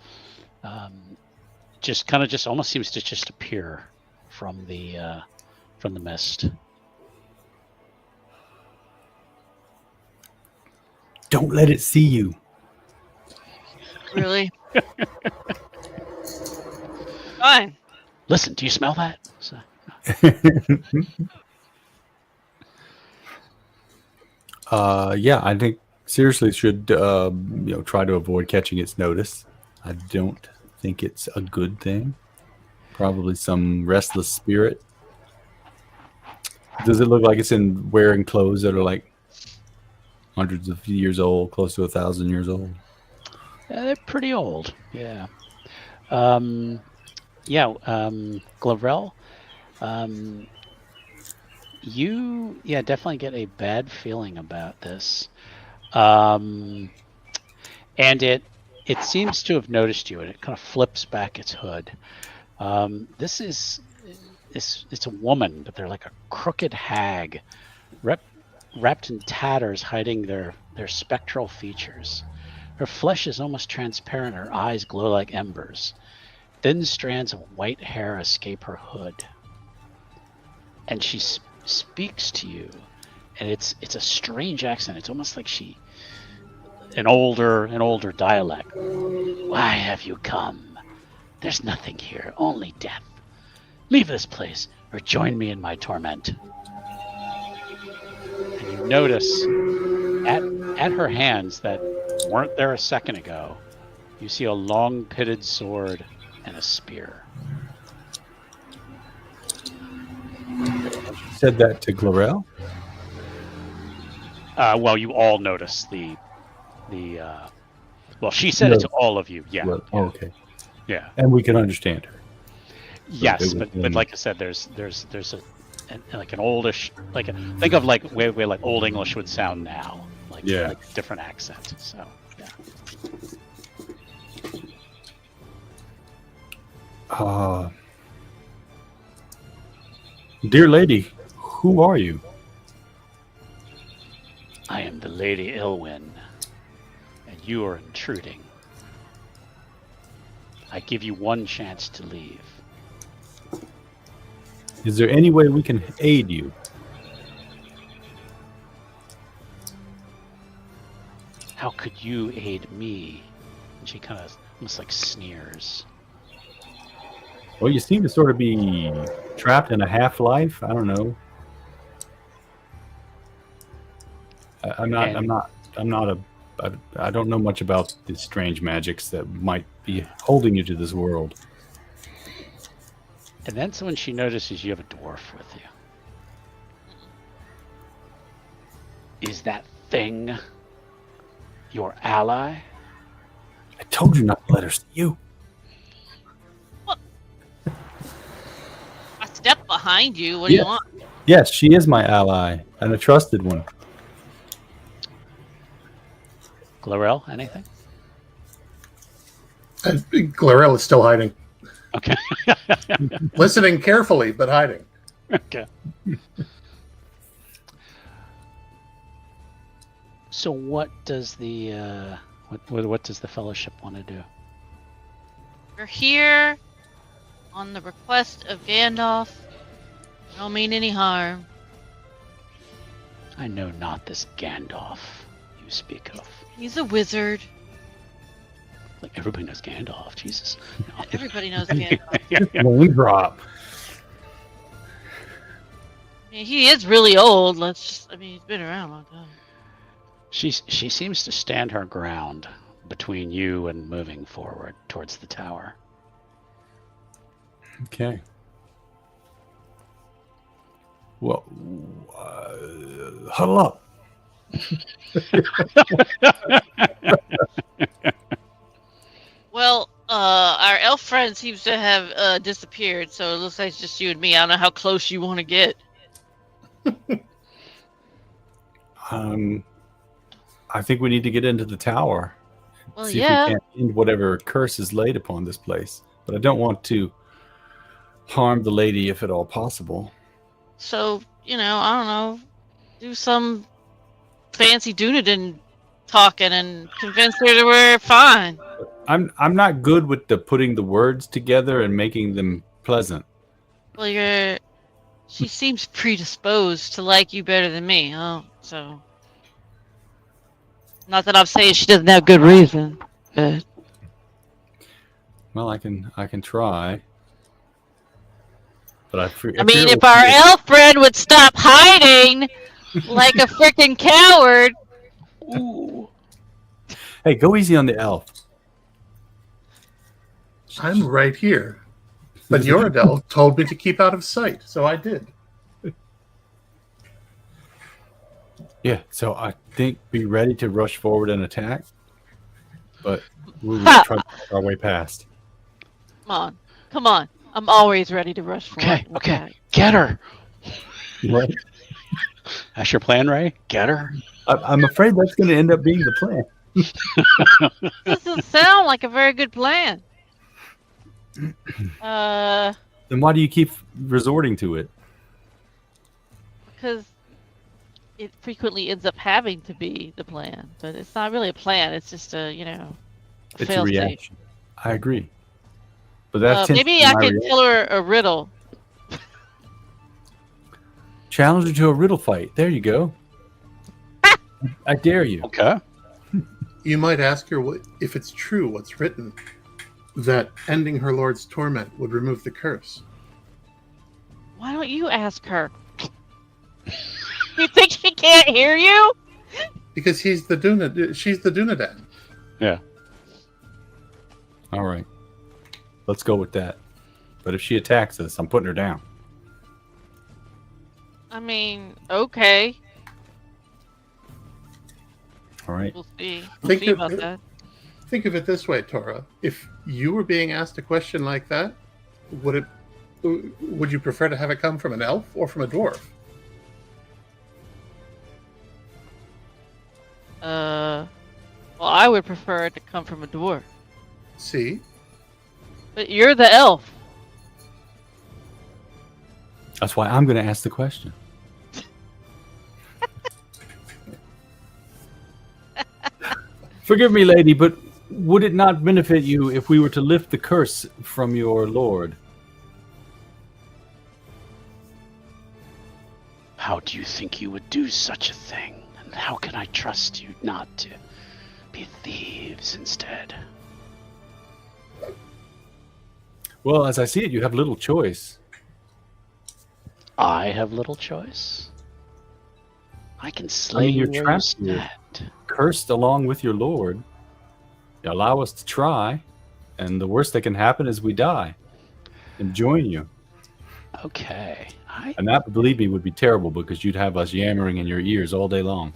just almost seems to just appear from the mist. Don't let it see you. Really? Fine. Listen, do you smell that? So, Yeah, I think seriously should try to avoid catching its notice. I don't think it's a good thing. Probably some restless spirit. Does it look like it's wearing clothes that are like hundreds of years old, close to 1,000 years old? yeah, they're pretty old. Yeah. Yeah, Glavrel, um, you definitely get a bad feeling about this. Um, and it seems to have noticed you, and it kind of flips back its hood. This is it's a woman, but they're like a crooked hag, wrapped in tatters, hiding their spectral features. Her flesh is almost transparent. Her eyes glow like embers. Thin strands of white hair escape her hood, and she speaks to you, and it's a strange accent. It's almost like an older dialect. Why have you come? There's nothing here, only death. Leave this place, or join me in my torment. And you notice at her hands that weren't there a second ago, you see a long pitted sword and a spear. Said that to Glorel? Well, you all notice the well, she said it to all of you. Yeah. Well, oh, okay. Yeah. And we can understand her. Yes, but like I said, there's like an oldish, think of like way like Old English would sound now, like different accent. So yeah. Dear lady, who are you? I am the Lady Ilwyn, and you are intruding. I give you one chance to leave. Is there any way we can aid you? How could you aid me? And she kind of almost like sneers. Well, you seem to sort of be trapped in a half-life. I don't know. I don't know much about the strange magics that might be holding you to this world. And then when she notices you have a dwarf with you. Is that thing your ally? I told you not to let her see you. I step behind you. What do you want? Yes, she is my ally and a trusted one. Glorel, anything? Glorel is still hiding. Okay. Listening carefully, but hiding. Okay. So what does the what does the fellowship want to do? We're here on the request of Gandalf. I don't mean any harm. I know not this Gandalf you speak of. He's a wizard. Like everybody knows Gandalf. Jesus. No. Everybody knows Gandalf. Name drop. I mean, he is really old. He's been around a long time. She seems to stand her ground between you and moving forward towards the tower. Okay. Well, huddle up. Well, our elf friend seems to have disappeared, so it looks like it's just you and me. I don't know how close you want to get. I think we need to get into the tower. Well, see yeah. if we can't end whatever curse is laid upon this place. But I don't want to harm the lady if at all possible. So, I don't know, do some fancy Dunedain talking and convince her that we're fine. I'm not good with putting the words together and making them pleasant. Well, she seems predisposed to like you better than me, so. Not that I'm saying she doesn't have good reason, but. Well, I can try. But if our elf friend would stop hiding like a freaking coward. Ooh. Hey, go easy on the elf. I'm right here. But your adult told me to keep out of sight, so I did. Yeah, so I think be ready to rush forward and attack. But we will try to work our way past. Come on. I'm always ready to rush for Okay, it. okay. Get her. Right? That's your plan, Ray? Get her? I'm afraid that's going to end up being the plan. This doesn't sound like a very good plan. Then why do you keep resorting to it? Because it frequently ends up having to be the plan, but it's not really a plan. It's just a It's a fail-safe. reaction. I agree. But that tends Maybe to be I my could reaction. tell her a riddle. Challenge her to a riddle fight. There you go. I dare you. Okay. You might ask her if it's true what's written, that ending her lord's torment would remove the curse. Why don't you ask her? You think she can't hear you? Because she's the Dunadan. Yeah. All right. Let's go with that. But if she attacks us, I'm putting her down. I mean, okay. All right. We'll see. We'll Think see of about it- that. Think of it this way, Tora. If you were being asked a question like that, would you prefer to have it come from an elf or from a dwarf? Well, I would prefer it to come from a dwarf. See? But you're the elf. That's why I'm going to ask the question. Forgive me, lady, but would it not benefit you if we were to lift the curse from your lord? How do you think you would do such a thing? And how can I trust you not to be thieves instead? Well, as I see it, you have little choice. I have little choice. I can slay you're you where you trapped here. stand. Cursed along with your lord. You allow us to try, and the worst that can happen is we die and join you. Okay. And that, believe me, would be terrible because you'd have us yammering in your ears all day long.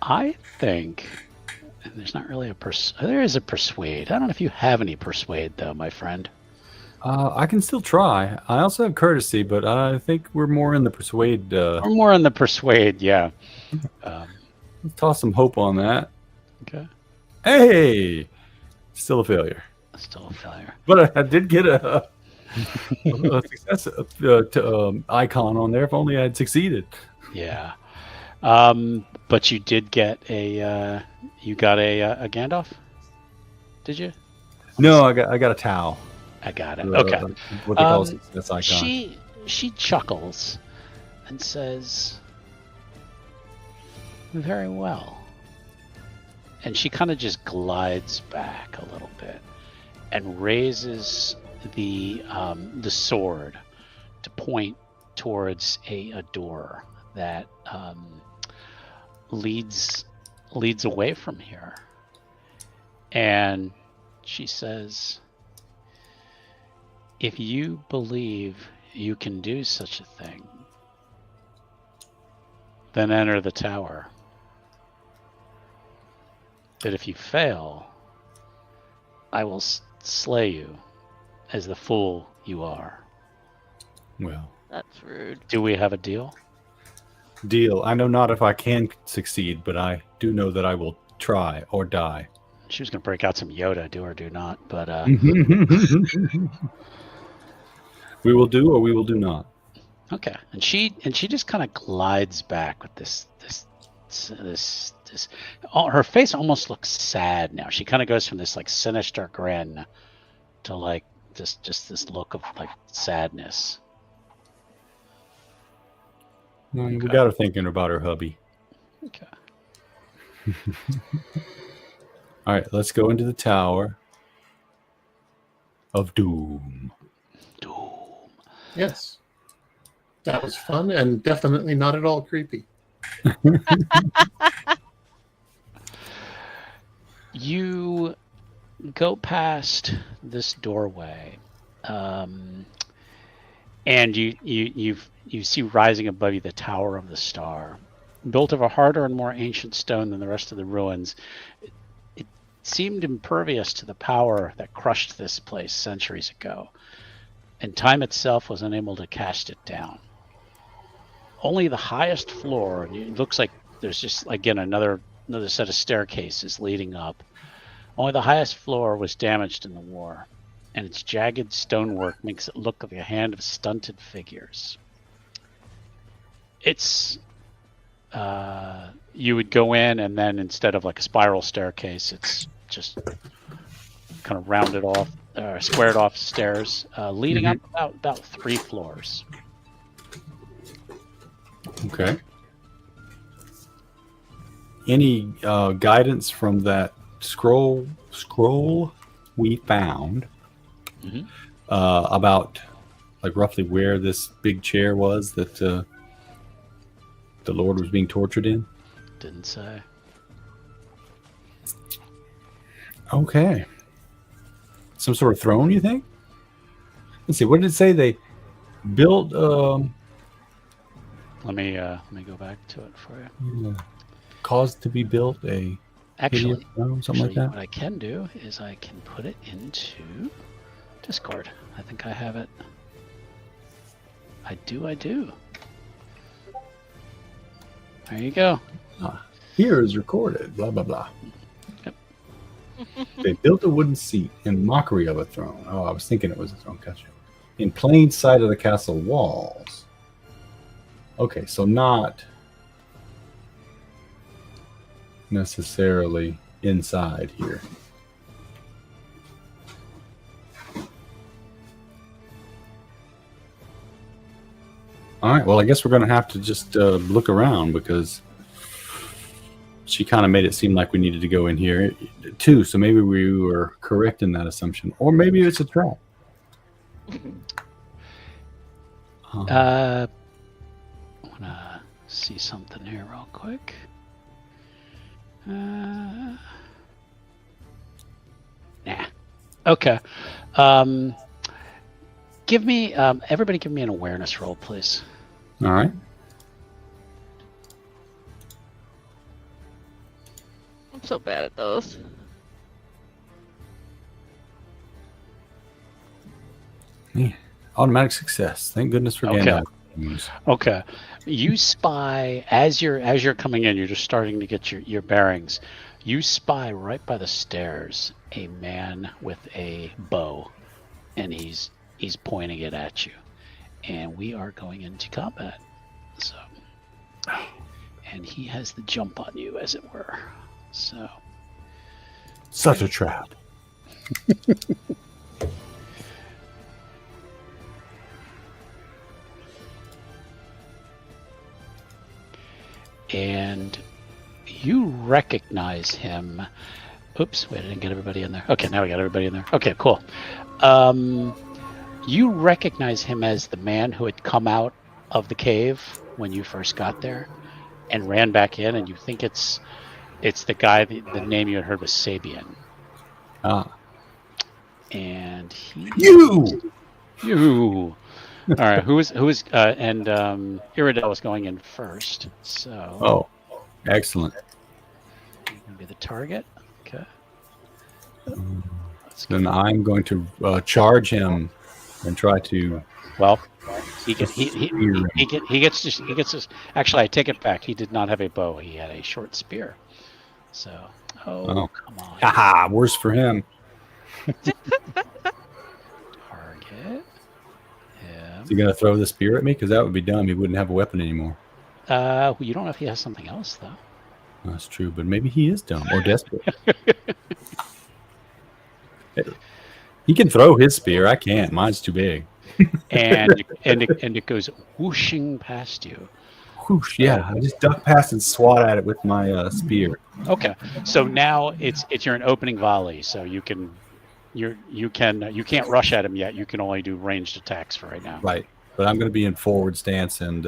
I think and there's not really there is a persuade. I don't know if you have any persuade though, my friend. I can still try. I also have courtesy, but I think we're more in the persuade. Or more in the persuade, yeah. Let's toss some hope on that. Okay. Hey! Still a failure. Still a failure. But I did get a success icon on there. If only I had succeeded. Yeah. But you did get a you got a Gandalf? Did you? No, I got a towel. I got it. Okay. What they call a success icon. She chuckles and says, "Very well." And she kind of just glides back a little bit and raises the sword to point towards a door that leads away from here. And she says, "If you believe you can do such a thing, then enter the tower. But if you fail, I will slay you as the fool you are." Well, That's rude. Do we have a deal? deal. I know not if I can succeed, but I do know that I will try or die. She was going to break out some Yoda, do or do not, but We will do or we will do not. okay. And she just kind of glides back with this. Her face almost looks sad now. She kind of goes from this like sinister grin to like just this look of like sadness. We got her thinking about her hubby. Okay. All right, let's go into the Tower of Doom. Doom. Yes. That was fun and definitely not at all creepy. You go past this doorway, and you see rising above you the Tower of the Star, built of a harder and more ancient stone than the rest of the ruins. seemed impervious to the power that crushed this place centuries ago, and time itself was unable to cast it down. Only the highest floor, and it looks like there's just, again, another set of staircases leading up. Only the highest floor was damaged in the war, and its jagged stonework makes it look like a hand of stunted figures. It's you would go in, and then instead of like a spiral staircase, it's just kind of rounded off, squared off stairs, leading up about 3 floors. Okay. Any guidance from that scroll we found about like roughly where this big chair was that the Lord was being tortured in? Didn't say. Okay. Some sort of throne, you think? Let's see. What did it say? They built. Let me go back to it for you. Caused to be built a Actually, throne, something like that. what I can do is I can put it into Discord. I think I have it. I do. There you go. Here is recorded. Blah blah blah. Yep. They built a wooden seat in mockery of a throne. Oh, I was thinking it was a throne. Gotcha. In plain sight of the castle walls. Okay, so not necessarily inside here. All right, well, I guess we're going to have to just look around because she kind of made it seem like we needed to go in here too. So maybe we were correct in that assumption, or maybe it's a trap. I want to see something here real quick. Nah. Okay. Give me everybody give me an awareness roll, please. All right. I'm so bad at those. Yeah. Automatic success. Thank goodness for Okay. Gandalf. Okay. You spy as you're coming in, you're just starting to get your bearings. You spy right by the stairs a man with a bow, and he's pointing it at you. And we are going into combat. So, and he has the jump on you, as it were. So, Such a trap. and you recognize him. Oops, wait, I didn't get everybody in there. Okay, now we got everybody in there. Okay, cool. You recognize him as the man who had come out of the cave when you first got there and ran back in, and you think it's the guy, the name you had heard was Sabian. And he... You! All right, who is and Iridel was going in first, so... Oh, excellent. You're going to be the target. Okay. Then I'm going to charge him and try to... Well, he gets this. Actually, I take it back. He did not have a bow. He had a short spear. So, come on. Haha, worse for him. Target. Yeah. Is he going to throw the spear at me? Because that would be dumb. He wouldn't have a weapon anymore. You don't know if he has something else, though. That's true, but maybe he is dumb or desperate. He can throw his spear. I can't. Mine's too big. and it goes whooshing past you. Whoosh! Yeah, I just duck past and swat at it with my spear. Okay, so now it's you're an opening volley, so you can't rush at him yet. You can only do ranged attacks for right now. Right, but I'm going to be in forward stance and.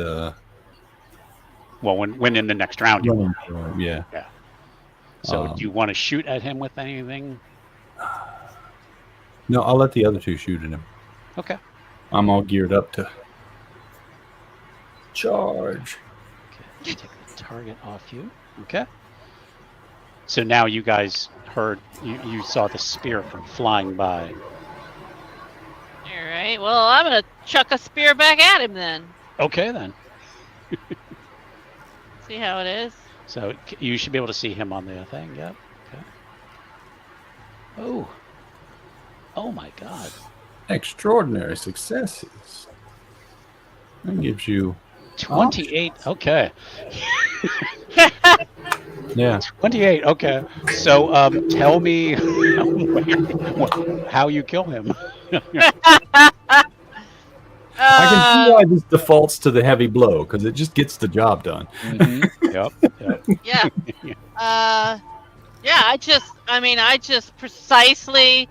Well, when in the next round you will. Yeah. So do you want to shoot at him with anything? No, I'll let the other two shoot at him. Okay. I'm all geared up to charge. Okay. Take the target off you. Okay. So now you guys heard, you saw the spear come flying by. All right. Well, I'm gonna chuck a spear back at him then. Okay, then. See how it is. So you should be able to see him on the thing. Yep. Okay. Oh. Oh my God. Extraordinary successes. That gives you 28. Okay. yeah. 28. Okay. So tell me how you kill him. I can see why this defaults to the heavy blow because it just gets the job done. Mm-hmm. Yep. Yeah. Yeah. I just precisely.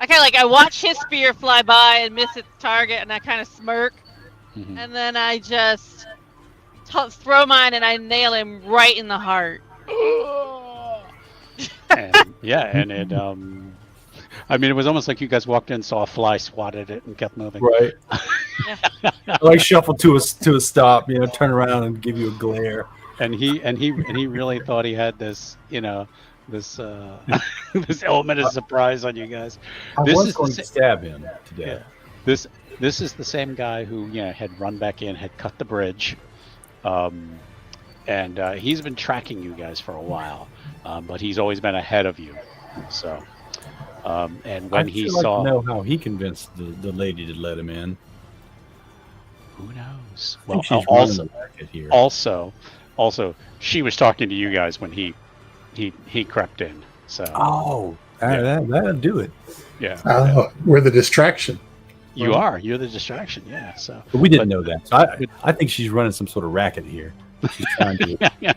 I kind of like I watch his spear fly by and miss its target, and I kind of smirk, Mm-hmm. and then I just throw mine and I nail him right in the heart. And it I mean, it was almost like you guys walked in, saw a fly, swatted it, and kept moving. Right. Like shuffle to a stop, turn around and give you a glare. And he really thought he had this, this this element of surprise on you guys. I This was is going the to stab him to death. This is the same guy who had run back in, had cut the bridge, and he's been tracking you guys for a while, but he's always been ahead of you. So, and when he saw, know how he convinced the lady to let him in. who knows? I think Well, she's running the racket here. also, she was talking to you guys when he crept in. So, That'll do it. yeah, Oh, we're the distraction. you're the distraction. Yeah. So, But we didn't know that. So I think she's running some sort of racket here. She's trying to. yeah.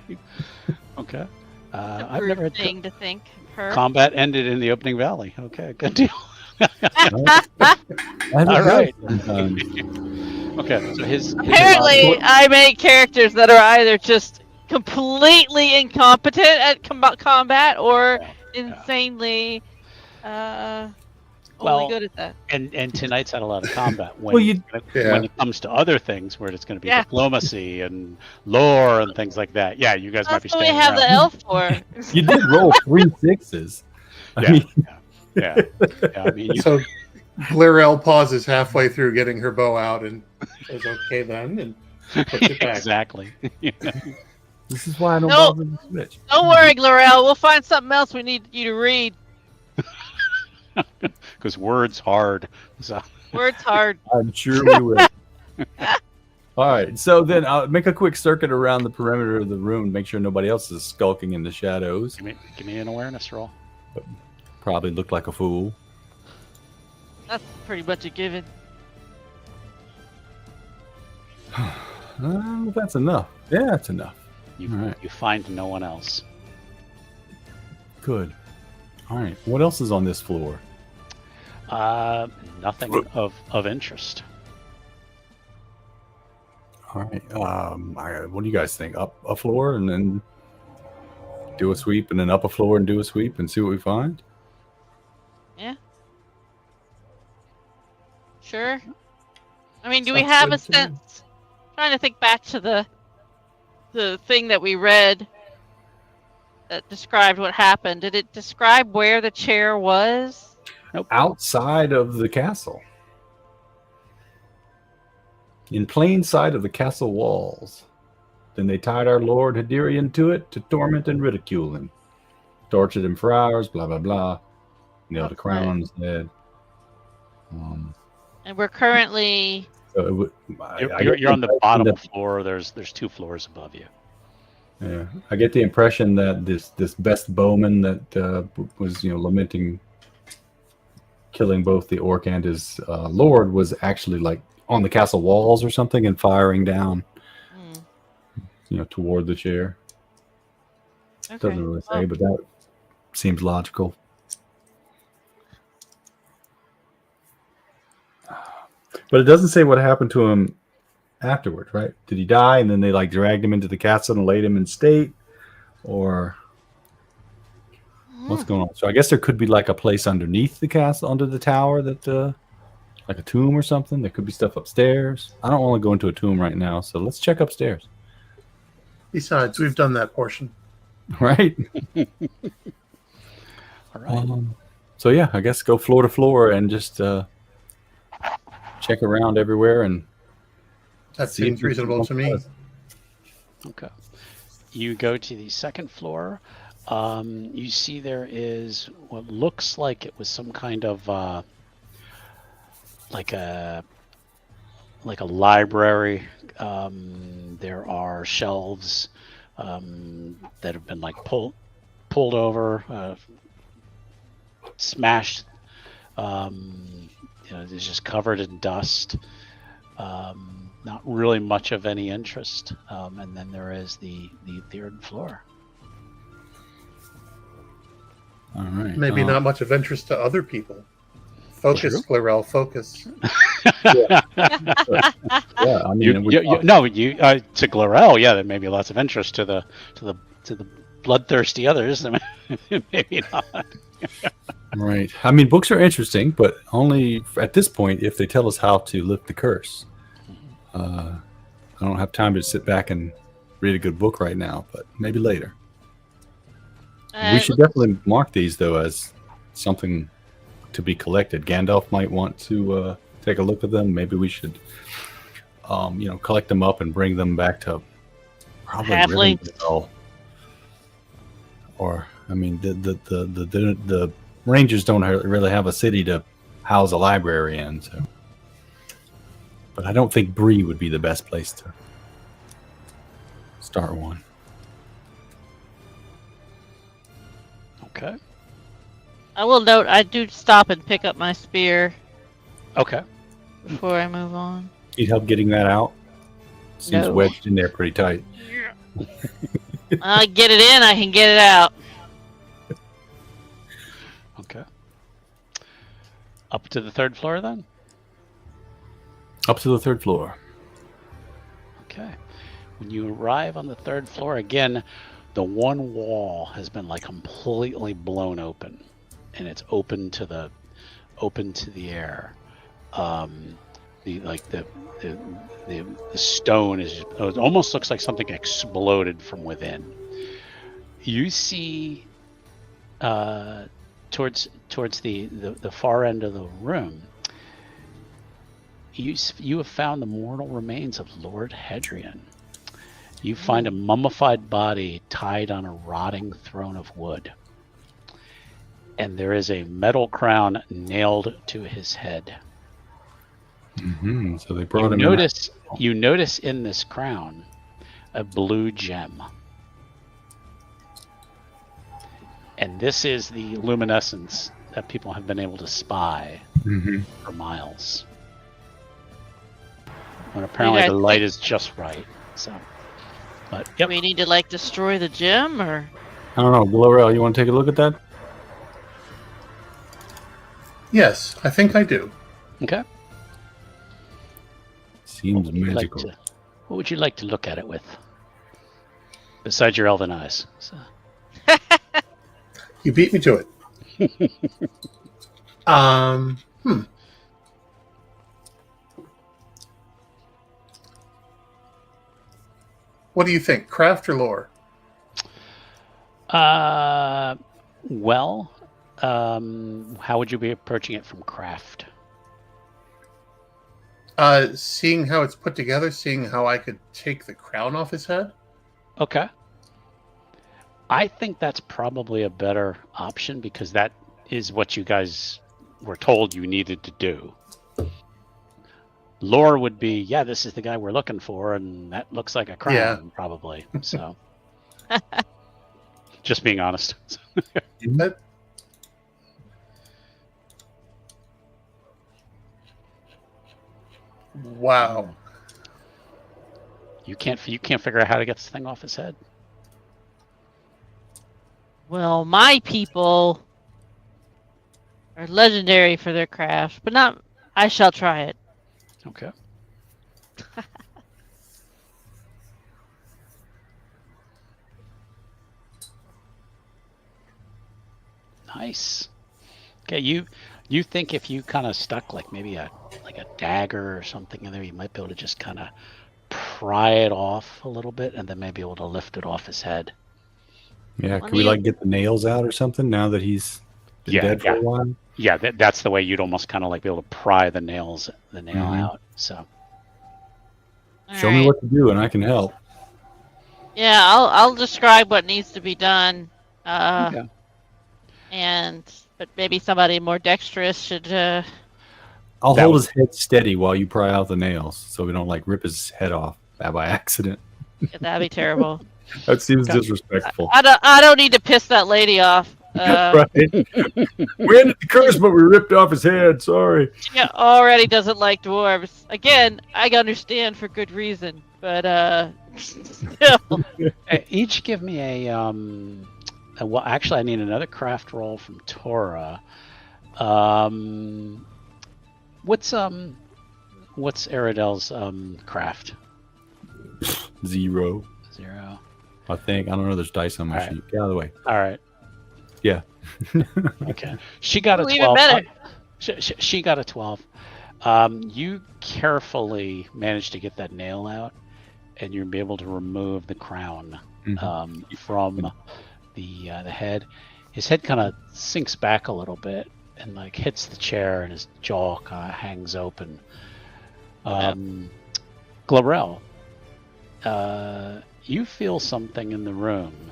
Okay. I've never had thing to think. Her. combat ended in the opening valley. Okay, good deal. All right. Sometimes. Okay, so his Apparently, I make characters that are either just completely incompetent at combat or insanely Well, only good at that. and tonight's had a lot of combat. When, Well, you- when it comes to other things, where it's going to be Yeah. diplomacy and lore and things like that. Yeah, you guys might be That's what we staying have the around. elf for. You did roll 3 6s. Yeah, yeah. I mean, you, So Glirel pauses halfway through getting her bow out and says, "Okay, then," and puts it back. exactly. This is why I don't No. bother to switch. Don't worry, Glorel. We'll find something else we need you to read. Because words hard. So Words hard. I'm sure we will. All right, so then I'll make a quick circuit around the perimeter of the room, make sure nobody else is skulking in the shadows. give me an awareness roll. Probably look like a fool. That's pretty much a given. That's enough. Yeah, that's enough. You All right. you find no one else. Good. All right, what else is on this floor? Nothing of interest. All right. What do you guys think? Up a floor and then do a sweep, and then up a floor and do a sweep and see what we find? Yeah. Sure. I mean, do we Sounds have good a to me. sense? Trying to think back to the thing that we read that described what happened. Did it describe where the chair was? Outside of the castle. In plain sight of the castle walls. Then they tied our Lord Hadirian to it to torment and ridicule him. Tortured him for hours, blah, blah, blah. Nailed a crown on his head. And we're currently So You're on the bottom floor. There's 2 floors above you. Yeah, I get the impression that this best bowman that was lamenting killing both the orc and his lord was actually like on the castle walls or something and firing down, toward the chair. okay. Doesn't really say, but that seems logical. But it doesn't say what happened to him afterward, right? Did he die and then they like dragged him into the castle and laid him in state, or what's going on? So I guess there could be like a place underneath the castle, under the tower, that like a tomb or something. There could be stuff upstairs. I don't want to go into a tomb right now, so let's check upstairs. Besides, we've done that portion. Right. All right. So yeah, I guess go floor to floor and just check around everywhere and That see if seems we can reasonable bump to me. us. Okay. You go to the second floor. You see there is what looks like it was some kind of like a library. There are shelves that have been like pulled over, smashed. It's just covered in dust. Not really much of any interest. And then there is the third floor. All right. Maybe not much of interest to other people. Focus, Glorel, focus. Yeah, I mean, To Glorel, yeah, there may be lots of interest to the bloodthirsty others. Maybe not. right. I mean, books are interesting, but only at this point if they tell us how to lift the curse. I don't have time to sit back and read a good book right now, but maybe later. We should definitely mark these though as something to be collected. Gandalf might want to take a look at them. Maybe we should, collect them up and bring them back to probably Rivendell. Or I mean, the Rangers don't really have a city to house a library in, so. But I don't think Bree would be the best place to start one. Okay. I will note I do stop and pick up my spear Okay. before I move on. Need help getting that out? Seems No. wedged in there pretty tight. I get it in, I can get it out. Okay. Up to the third floor then? Up to the third floor. Okay. When you arrive on the third floor, again, the one wall has been like completely blown open, and it's open to the air. The stone is it almost looks like something exploded from within. You see towards the far end of the room, you have found the mortal remains of Lord Hedrian. You find a mummified body tied on a rotting throne of wood. And there is a metal crown nailed to his head. Mm-hmm. So they brought him You notice in this crown a blue gem. And this is the luminescence that people have been able to spy for miles. And apparently the light is just right. So, but yep. Do we need to destroy the gem, or? I don't know, Glorel, you want to take a look at that? Yes, I think I do. Okay. Seems magical. What would you like to look at it with? Besides your elven eyes. So. You beat me to it. What do you think, craft or lore? How would you be approaching it from craft? Seeing how it's put together, seeing how I could take the crown off his head. Okay. I think that's probably a better option because that is what you guys were told you needed to do. Lore would be, yeah, this is the guy we're looking for, and that looks like a crown, probably. So, just being honest. Wow. You can't figure out how to get this thing off his head. Well, my people are legendary for their craft, but not. I shall try it. Okay. Nice. Okay, you think if you kind of stuck like maybe a dagger or something in there, you might be able to just kind of pry it off a little bit and then maybe able to lift it off his head. Yeah, Let can we me- like get the nails out or something now that he's been Yeah, dead for yeah. a while? Yeah, that's the way you'd almost kind of like be able to pry the nail Mhm. out. So all Show me right. what to do, and I can help. Yeah, I'll describe what needs to be done. okay. But maybe somebody more dexterous should. I'll That hold would- his head steady while you pry out the nails, so we don't like rip his head off by accident. That'd be terrible. That seems Okay. disrespectful. I don't need to piss that lady off. Right? We ended the curse, but we ripped off his head. Sorry. She already doesn't like dwarves. Again, I understand for good reason, but still. Each give me well, actually, I need another craft roll from Tora. What's Aridel's craft? 0. 0. I think. I don't know. There's dice on my All right. sheet. Get out of the way. All right. Yeah. Okay. She got a Ooh, even 12. better. She got a 12. You carefully managed to get that nail out, and you'll be able to remove the crown from the head. His head kind of sinks back a little bit and like hits the chair, and his jaw kind of hangs open. Glorel, you feel something in the room,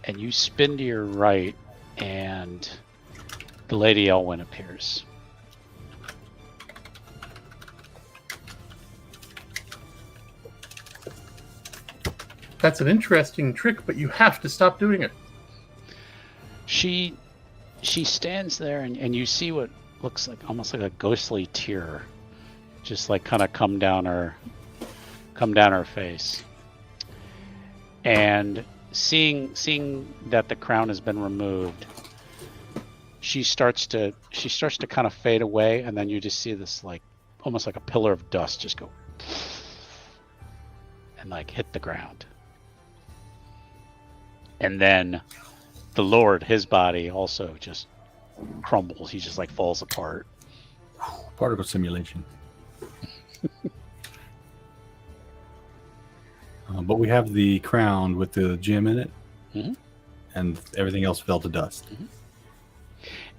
and you spin to your right, and the Lady Elwyn appears. That's an interesting trick, but you have to stop doing it. She stands there, and you see what looks like almost like a ghostly tear just like kind of come down her face. And seeing that the crown has been removed, she starts to kind of fade away, and then you just see this like almost like a pillar of dust just go and like hit the ground. And then the Lord, his body also just crumbles. He just like falls apart. Particle simulation. But we have the crown with the gem in it, and everything else fell to dust.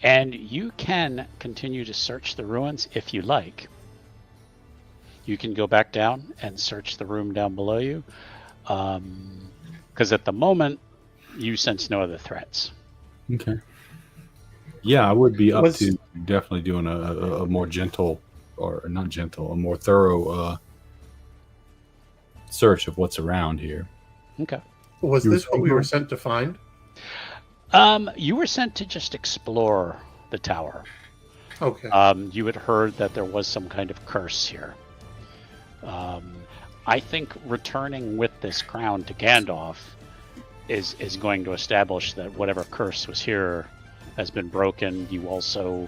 And you can continue to search the ruins if you like. You can go back down and search the room down below you, because at the moment you sense no other threats. Okay. Yeah, I would be up Was- to definitely doing a more gentle, or not gentle, a more thorough search of what's around here. Okay. Was You were this what we saying, were Greg? sent to find? You were sent to just explore the tower. Okay. You had heard that there was some kind of curse here. I think returning with this crown to Gandalf is going to establish that whatever curse was here has been broken. You also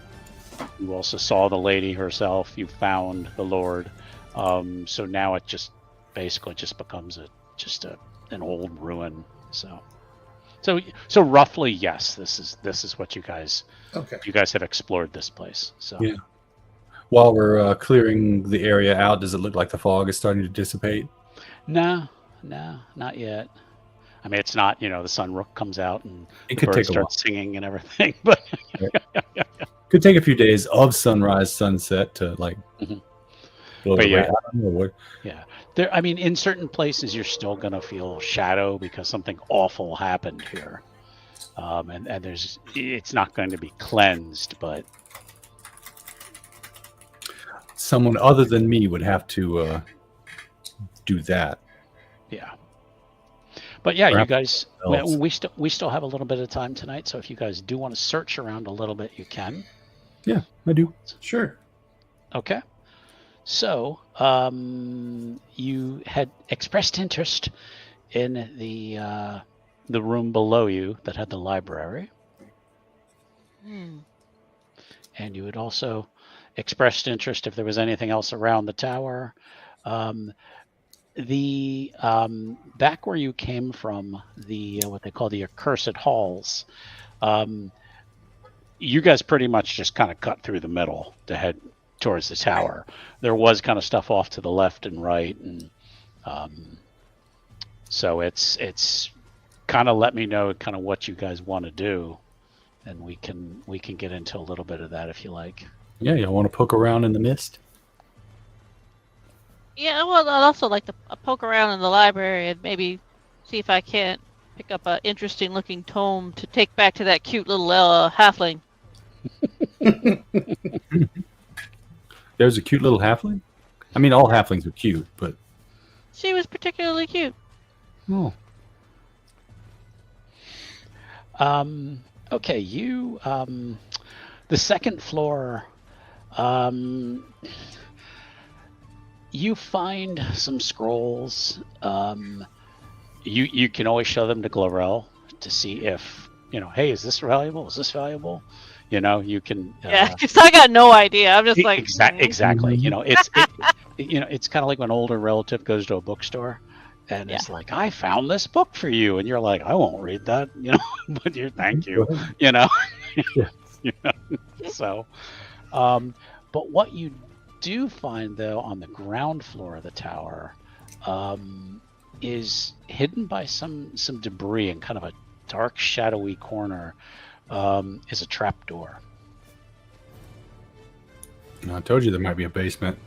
saw the lady herself. You found the Lord. So now it just basically just becomes an old ruin. So roughly, yes, this is what you guys Okay. have explored this place. So Yeah. While we're clearing the area out, does it look like the fog is starting to dissipate? No, not yet. I mean, it's not, the sun comes out and It the could birds take a while. start singing and everything, but Could take a few days of sunrise, sunset to like Mhm. blow But it away. yeah. I don't know what. there. I mean, in certain places, you're still gonna feel shadow because something awful happened here, and it's not going to be cleansed, but Someone other than me would have to do that. yeah. But yeah, you Perhaps guys, else. we still have a little bit of time tonight, so if you guys do want to search around a little bit, you can. Yeah, I do. Sure. Okay. So, you had expressed interest in the room below you that had the library, and you had also expressed interest if there was anything else around the tower. The back where you came from, the what they call the accursed halls, you guys pretty much just kind of cut through the middle to head towards the tower. There was kind of stuff off to the left and right, and so it's kind of let me know kind of what you guys want to do, and we can get into a little bit of that if you like. Yeah, y'all want to poke around in the mist? Yeah, well, I'd also like to poke around in the library and maybe see if I can't pick up an interesting-looking tome to take back to that cute little halfling. There's a cute little halfling. I mean, all halflings are cute, but She was particularly cute. oh, Okay, you the second floor. You find some scrolls. You can always show them to Glorel to see if hey, is this valuable? Is this valuable? You can. Yeah, because I got no idea. I'm just like Exactly. Mhm. It's kind of like when an older relative goes to a bookstore and it's like, I found this book for you, and you're like, I won't read that, but thank you, Yeah. So, but what you do find though on the ground floor of the tower is hidden by some debris in kind of a dark, shadowy corner is a trapdoor. I told you there might be a basement.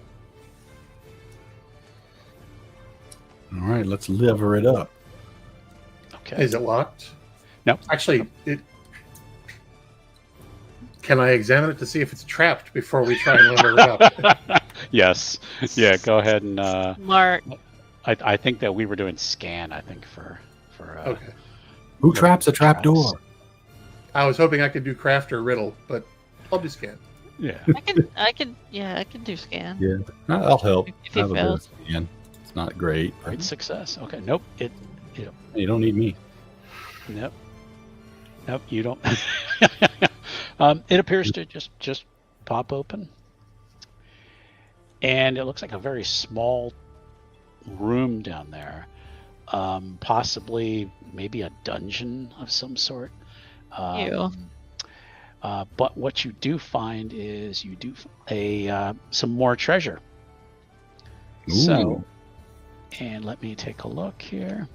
All right, let's lever it up. Okay. Is it locked? No. Actually, can I examine it to see if it's trapped before we try and lever it up? Yes. Yeah. Go ahead and. Mark. I think that we were doing scan. I think for. Okay. Who traps a trapdoor? I was hoping I could do craft or riddle, but I'll do scan. Yeah. I can do scan. Yeah, I'll help. If he Have a bit fails. of scan. It's not great. but Great success. Okay. Nope. You don't need me. Nope. Nope. You don't. It appears to just pop open, and it looks like a very small room down there. Possibly maybe a dungeon of some sort. Ew. But what you do find is you do some more treasure. So, Ooh. and let me take a look here.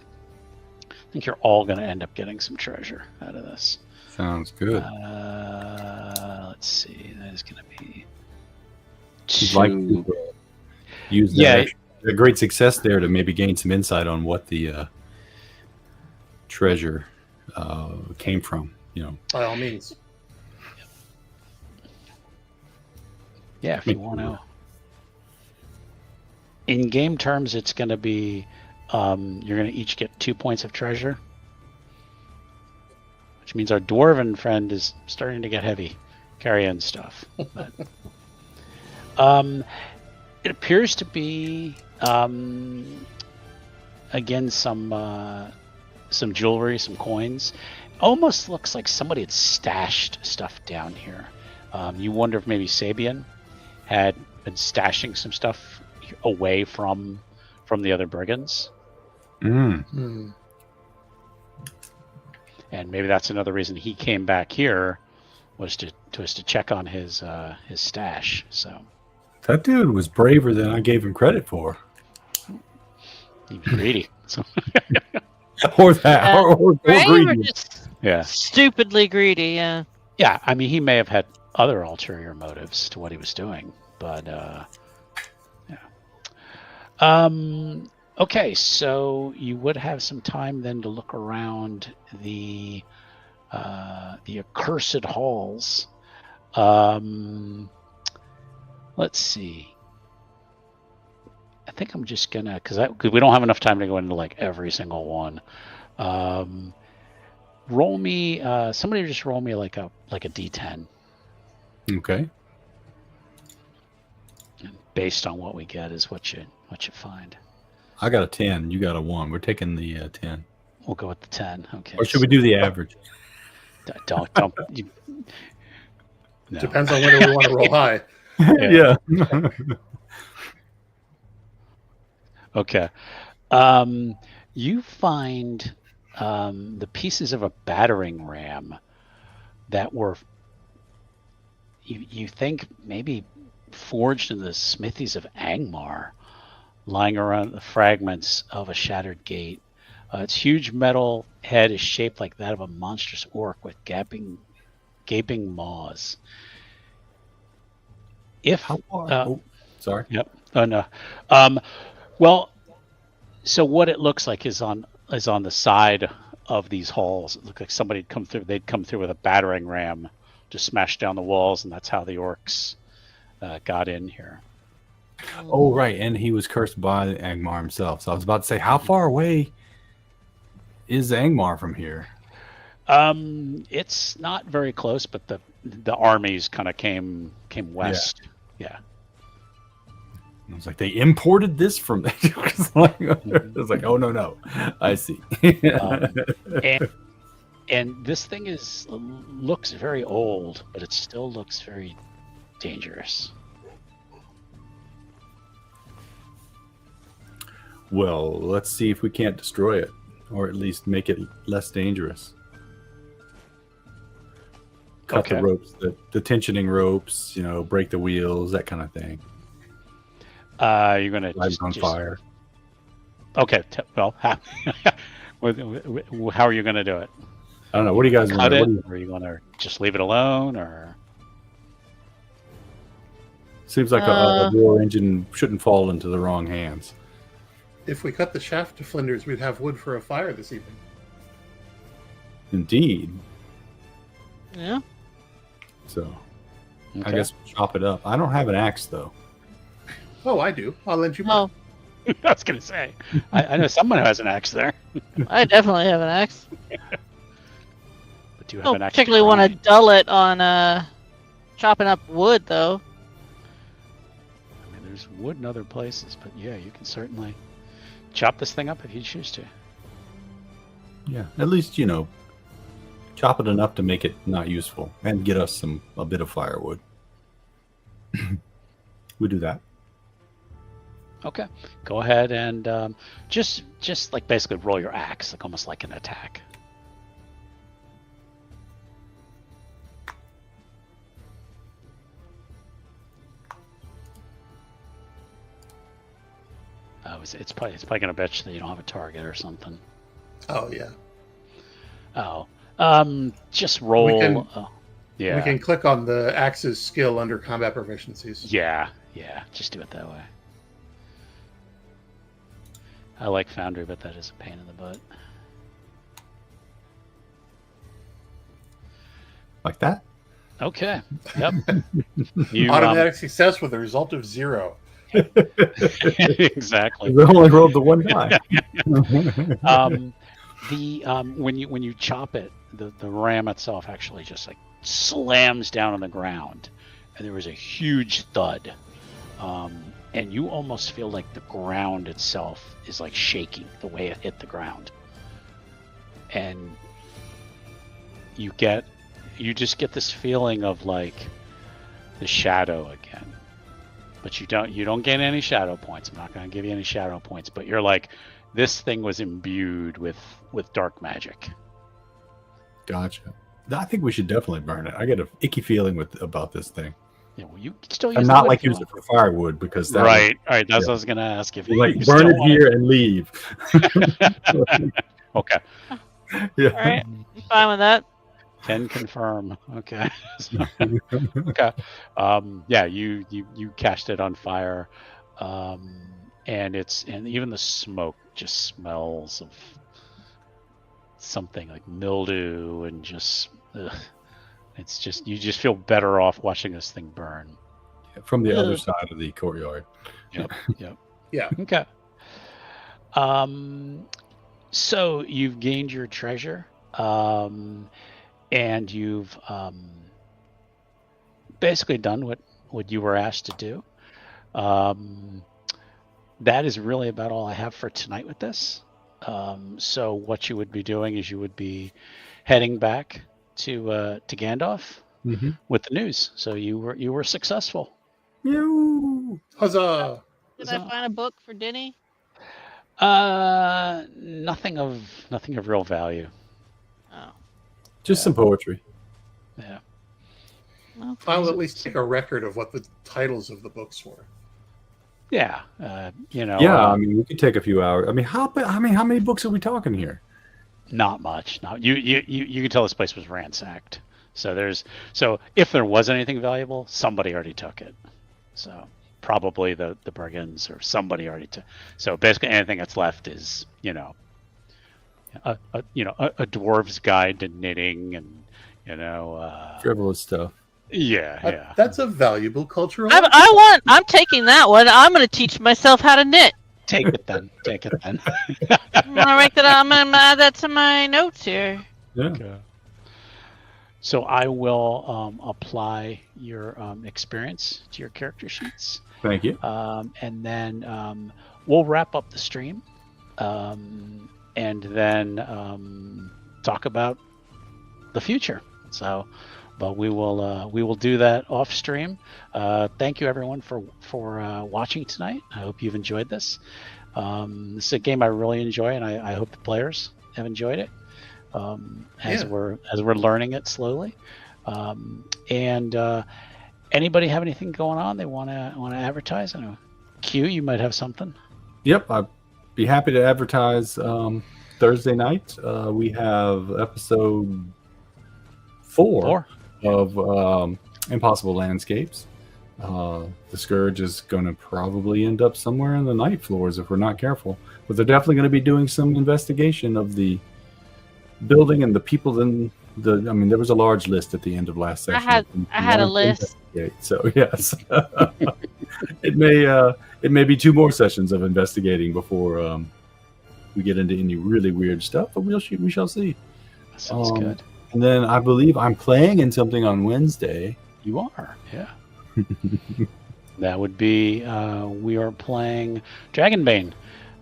I think you're all going to end up getting some treasure out of this. Sounds good. Let's see. That is going to be You'd like to use that a great success there to maybe gain some insight on what the treasure came from. By all means. Yeah, if you want to. In game terms, it's going to be you're going to each get 2 points of treasure, which means our dwarven friend is starting to get heavy carrying stuff. But, it appears to be again some jewelry, some coins. Almost looks like somebody had stashed stuff down here. You wonder if maybe Sabian had been stashing some stuff away from the other brigands. Mm. And maybe that's another reason he came back here was to check on his stash. So That dude was braver than I gave him credit for. he was greedy. So Or that, or Right? We're greedy. just yeah, stupidly greedy. Yeah. yeah. I mean, he may have had other ulterior motives to what he was doing, but yeah. Okay, so you would have some time then to look around the accursed halls. Let's see. I think I'm just gonna because we don't have enough time to go into like every single one. Roll me. Somebody just roll me like a D10 Okay. based on what we get is what you find. I got a 10. You got a 1. We're taking the 10. We'll go with the 10. Okay. Or should we do the average? Don't. No. Depends on whether we want to roll high. Yeah. Okay. You find the pieces of a battering ram that were, you think maybe forged in the smithies of Angmar, lying around the fragments of a shattered gate. Its huge metal head is shaped like that of a monstrous orc with gaping maws. If How far? Sorry. Yep. Oh no. Um, well, so what it looks like is on the side of these halls. It looked like somebody'd come through. They'd come through with a battering ram to smash down the walls, and that's how the orcs got in here. Oh, right. And he was cursed by Angmar himself. So I was about to say, how far away is Angmar from here? It's not very close, but the armies kind of came west. Yeah. I was like, they imported this from. It's like, oh no, I see. And this thing looks very old, but it still looks very dangerous. Well, let's see if we can't destroy it, or at least make it less dangerous. Cut the ropes, the tensioning ropes, break the wheels, that kind of thing. You're gonna Lives on fire. Okay. Well, how are you gonna do it? I don't know. What do you guys cut want? it, or are you gonna just leave it alone, or? Seems like a war engine shouldn't fall into the wrong hands. If we cut the shaft to flinders, we'd have wood for a fire this evening. Indeed. Yeah. So, I guess we'll chop it up. I don't have an axe though. Oh, I do. I'll lend you Oh, mine. I was gonna say, I know someone who has an axe there. I definitely have an axe. But do you I have don't an axe? particularly want to dull it on chopping up wood, though. I mean, there's wood in other places, but yeah, you can certainly chop this thing up if you choose to. Yeah, at least chop it enough to make it not useful and get us a bit of firewood. We do that. Okay, go ahead and just like basically roll your axe, like almost like an attack. It's probably gonna bet you that you don't have a target or something. Oh, yeah. Oh, just roll. Yeah. We can click on the axe's skill under combat proficiencies. Yeah, just do it that way. I like Foundry, but that is a pain in the butt. Like that? Okay. Yep. You, Automatic success with a result of 0. Exactly. They only rolled the one die. When you chop it, the ram itself actually just like slams down on the ground, and there was a huge thud, and you almost feel like the ground itself is like shaking the way it hit the ground, and you just get this feeling of like the shadow again, but you don't gain any shadow points. I'm not going to give you any shadow points, but you're like, this thing was imbued with dark magic. Gotcha. I think we should definitely burn it. I get an icky feeling about this thing. Yeah, well, you can still use And not like use it for firewood because that right. That's what I was going to ask. If like you burn it here and leave. Okay. Yeah. All right, I'm fine with that. Can confirm. Okay. Okay. Yeah, you catched it on fire, and even the smoke just smells of something like mildew and just. Ugh. It's just you just feel better off watching this thing burn. From the other side of the courtyard. Yep. Yeah. Okay. So you've gained your treasure, and you've basically done what you were asked to do. That is really about all I have for tonight with this. So what you would be doing is you would be heading back to Gandalf with the news. So you were successful. Huzzah! Did I find a book for Denny? Nothing of real value. Oh. Just some poetry. Yeah. Well, I'll at least take a record of what the titles of the books were. Yeah, Yeah, I mean, we could take a few hours. I mean, how many books are we talking here? not much. Not you can tell this place was ransacked. So if there was anything valuable, somebody already took it. So probably the brigands or somebody already took. So basically, anything that's left is a dwarf's guide to knitting and Frivolous stuff. yeah. That's a valuable cultural. I'm taking that one. I'm going to teach myself how to knit. Take it then. I'm going to add that to my notes here. Yeah. Okay. So I will apply your experience to your character sheets. Thank you. And then we'll wrap up the stream, and then talk about the future. So, but we will do that off stream. Thank you everyone for watching tonight. I hope you've enjoyed this. This is a game I really enjoy, and I hope the players have enjoyed it. As we're learning it slowly. And anybody have anything going on they want to advertise? I know Q, you might have something. Yep, I'd be happy to advertise. Thursday night, we have episode 4 of Impossible Landscapes. The Scourge is going to probably end up somewhere in the night floors if we're not careful. But they're definitely going to be doing some investigation of the building and the people in the. I mean, there was a large list at the end of last session. I had a list. So yes, it may be 2 more sessions of investigating before we get into any really weird stuff. But we shall see. That sounds good. And then I believe I'm playing in something on Wednesday. You are, yeah. That would be we are playing Dragonbane.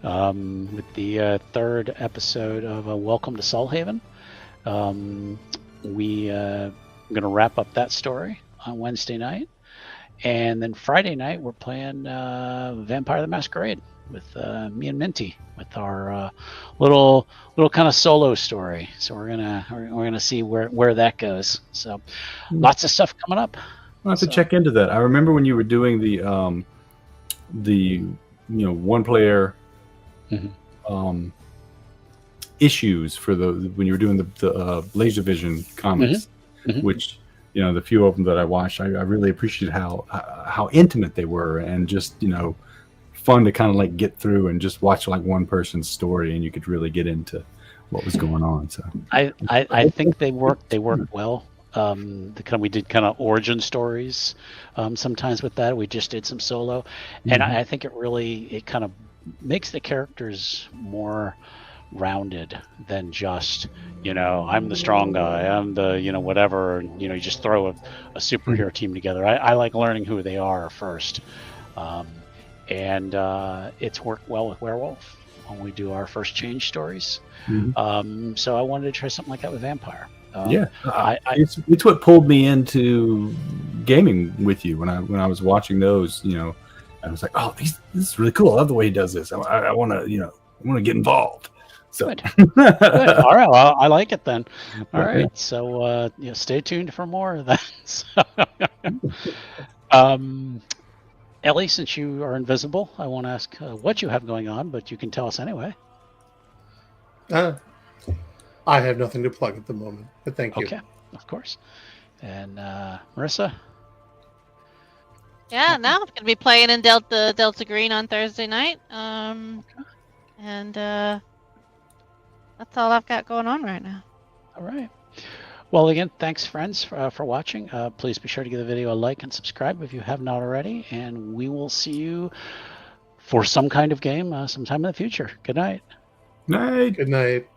With the 3rd episode of Welcome to Solhaven. We are going to wrap up that story on Wednesday night. And then Friday night, we're playing Vampire the Masquerade with me and Minty with our little kind of solo story. So we're gonna see where that goes. So lots of stuff coming up. I'll have to check into that. I remember when you were doing the 1-player issues for when you were doing the Laser Vision comics, which the few of them that I watched, I really appreciated how intimate they were, and just fun to kind of like get through and just watch like one person's story, and you could really get into what was going on. So I think they worked well. We did kind of origin stories sometimes with that. We just did some solo, and I think it kind of makes the characters more rounded than just I'm the strong guy, I'm the whatever, and you just throw a superhero team together. I like learning who they are first, and it's worked well with Werewolf when we do our first change stories. So I wanted to try something like that with Vampire. It's what pulled me into gaming with you when I was watching those. I was like, oh, this is really cool. I love the way he does this. I want to get involved. So good. All right, well, I like it then. All right, so stay tuned for more of that. Ellie, since you are invisible, I won't ask what you have going on, but you can tell us anyway. I have nothing to plug at the moment, but thank you. Okay, of course. And Marissa? Yeah, now I'm going to be playing in Delta Green on Thursday night. And that's all I've got going on right now. All right. Well, again, thanks, friends, for watching. Please be sure to give the video a like and subscribe if you have not already. And we will see you for some kind of game sometime in the future. Good night. Night. Good night.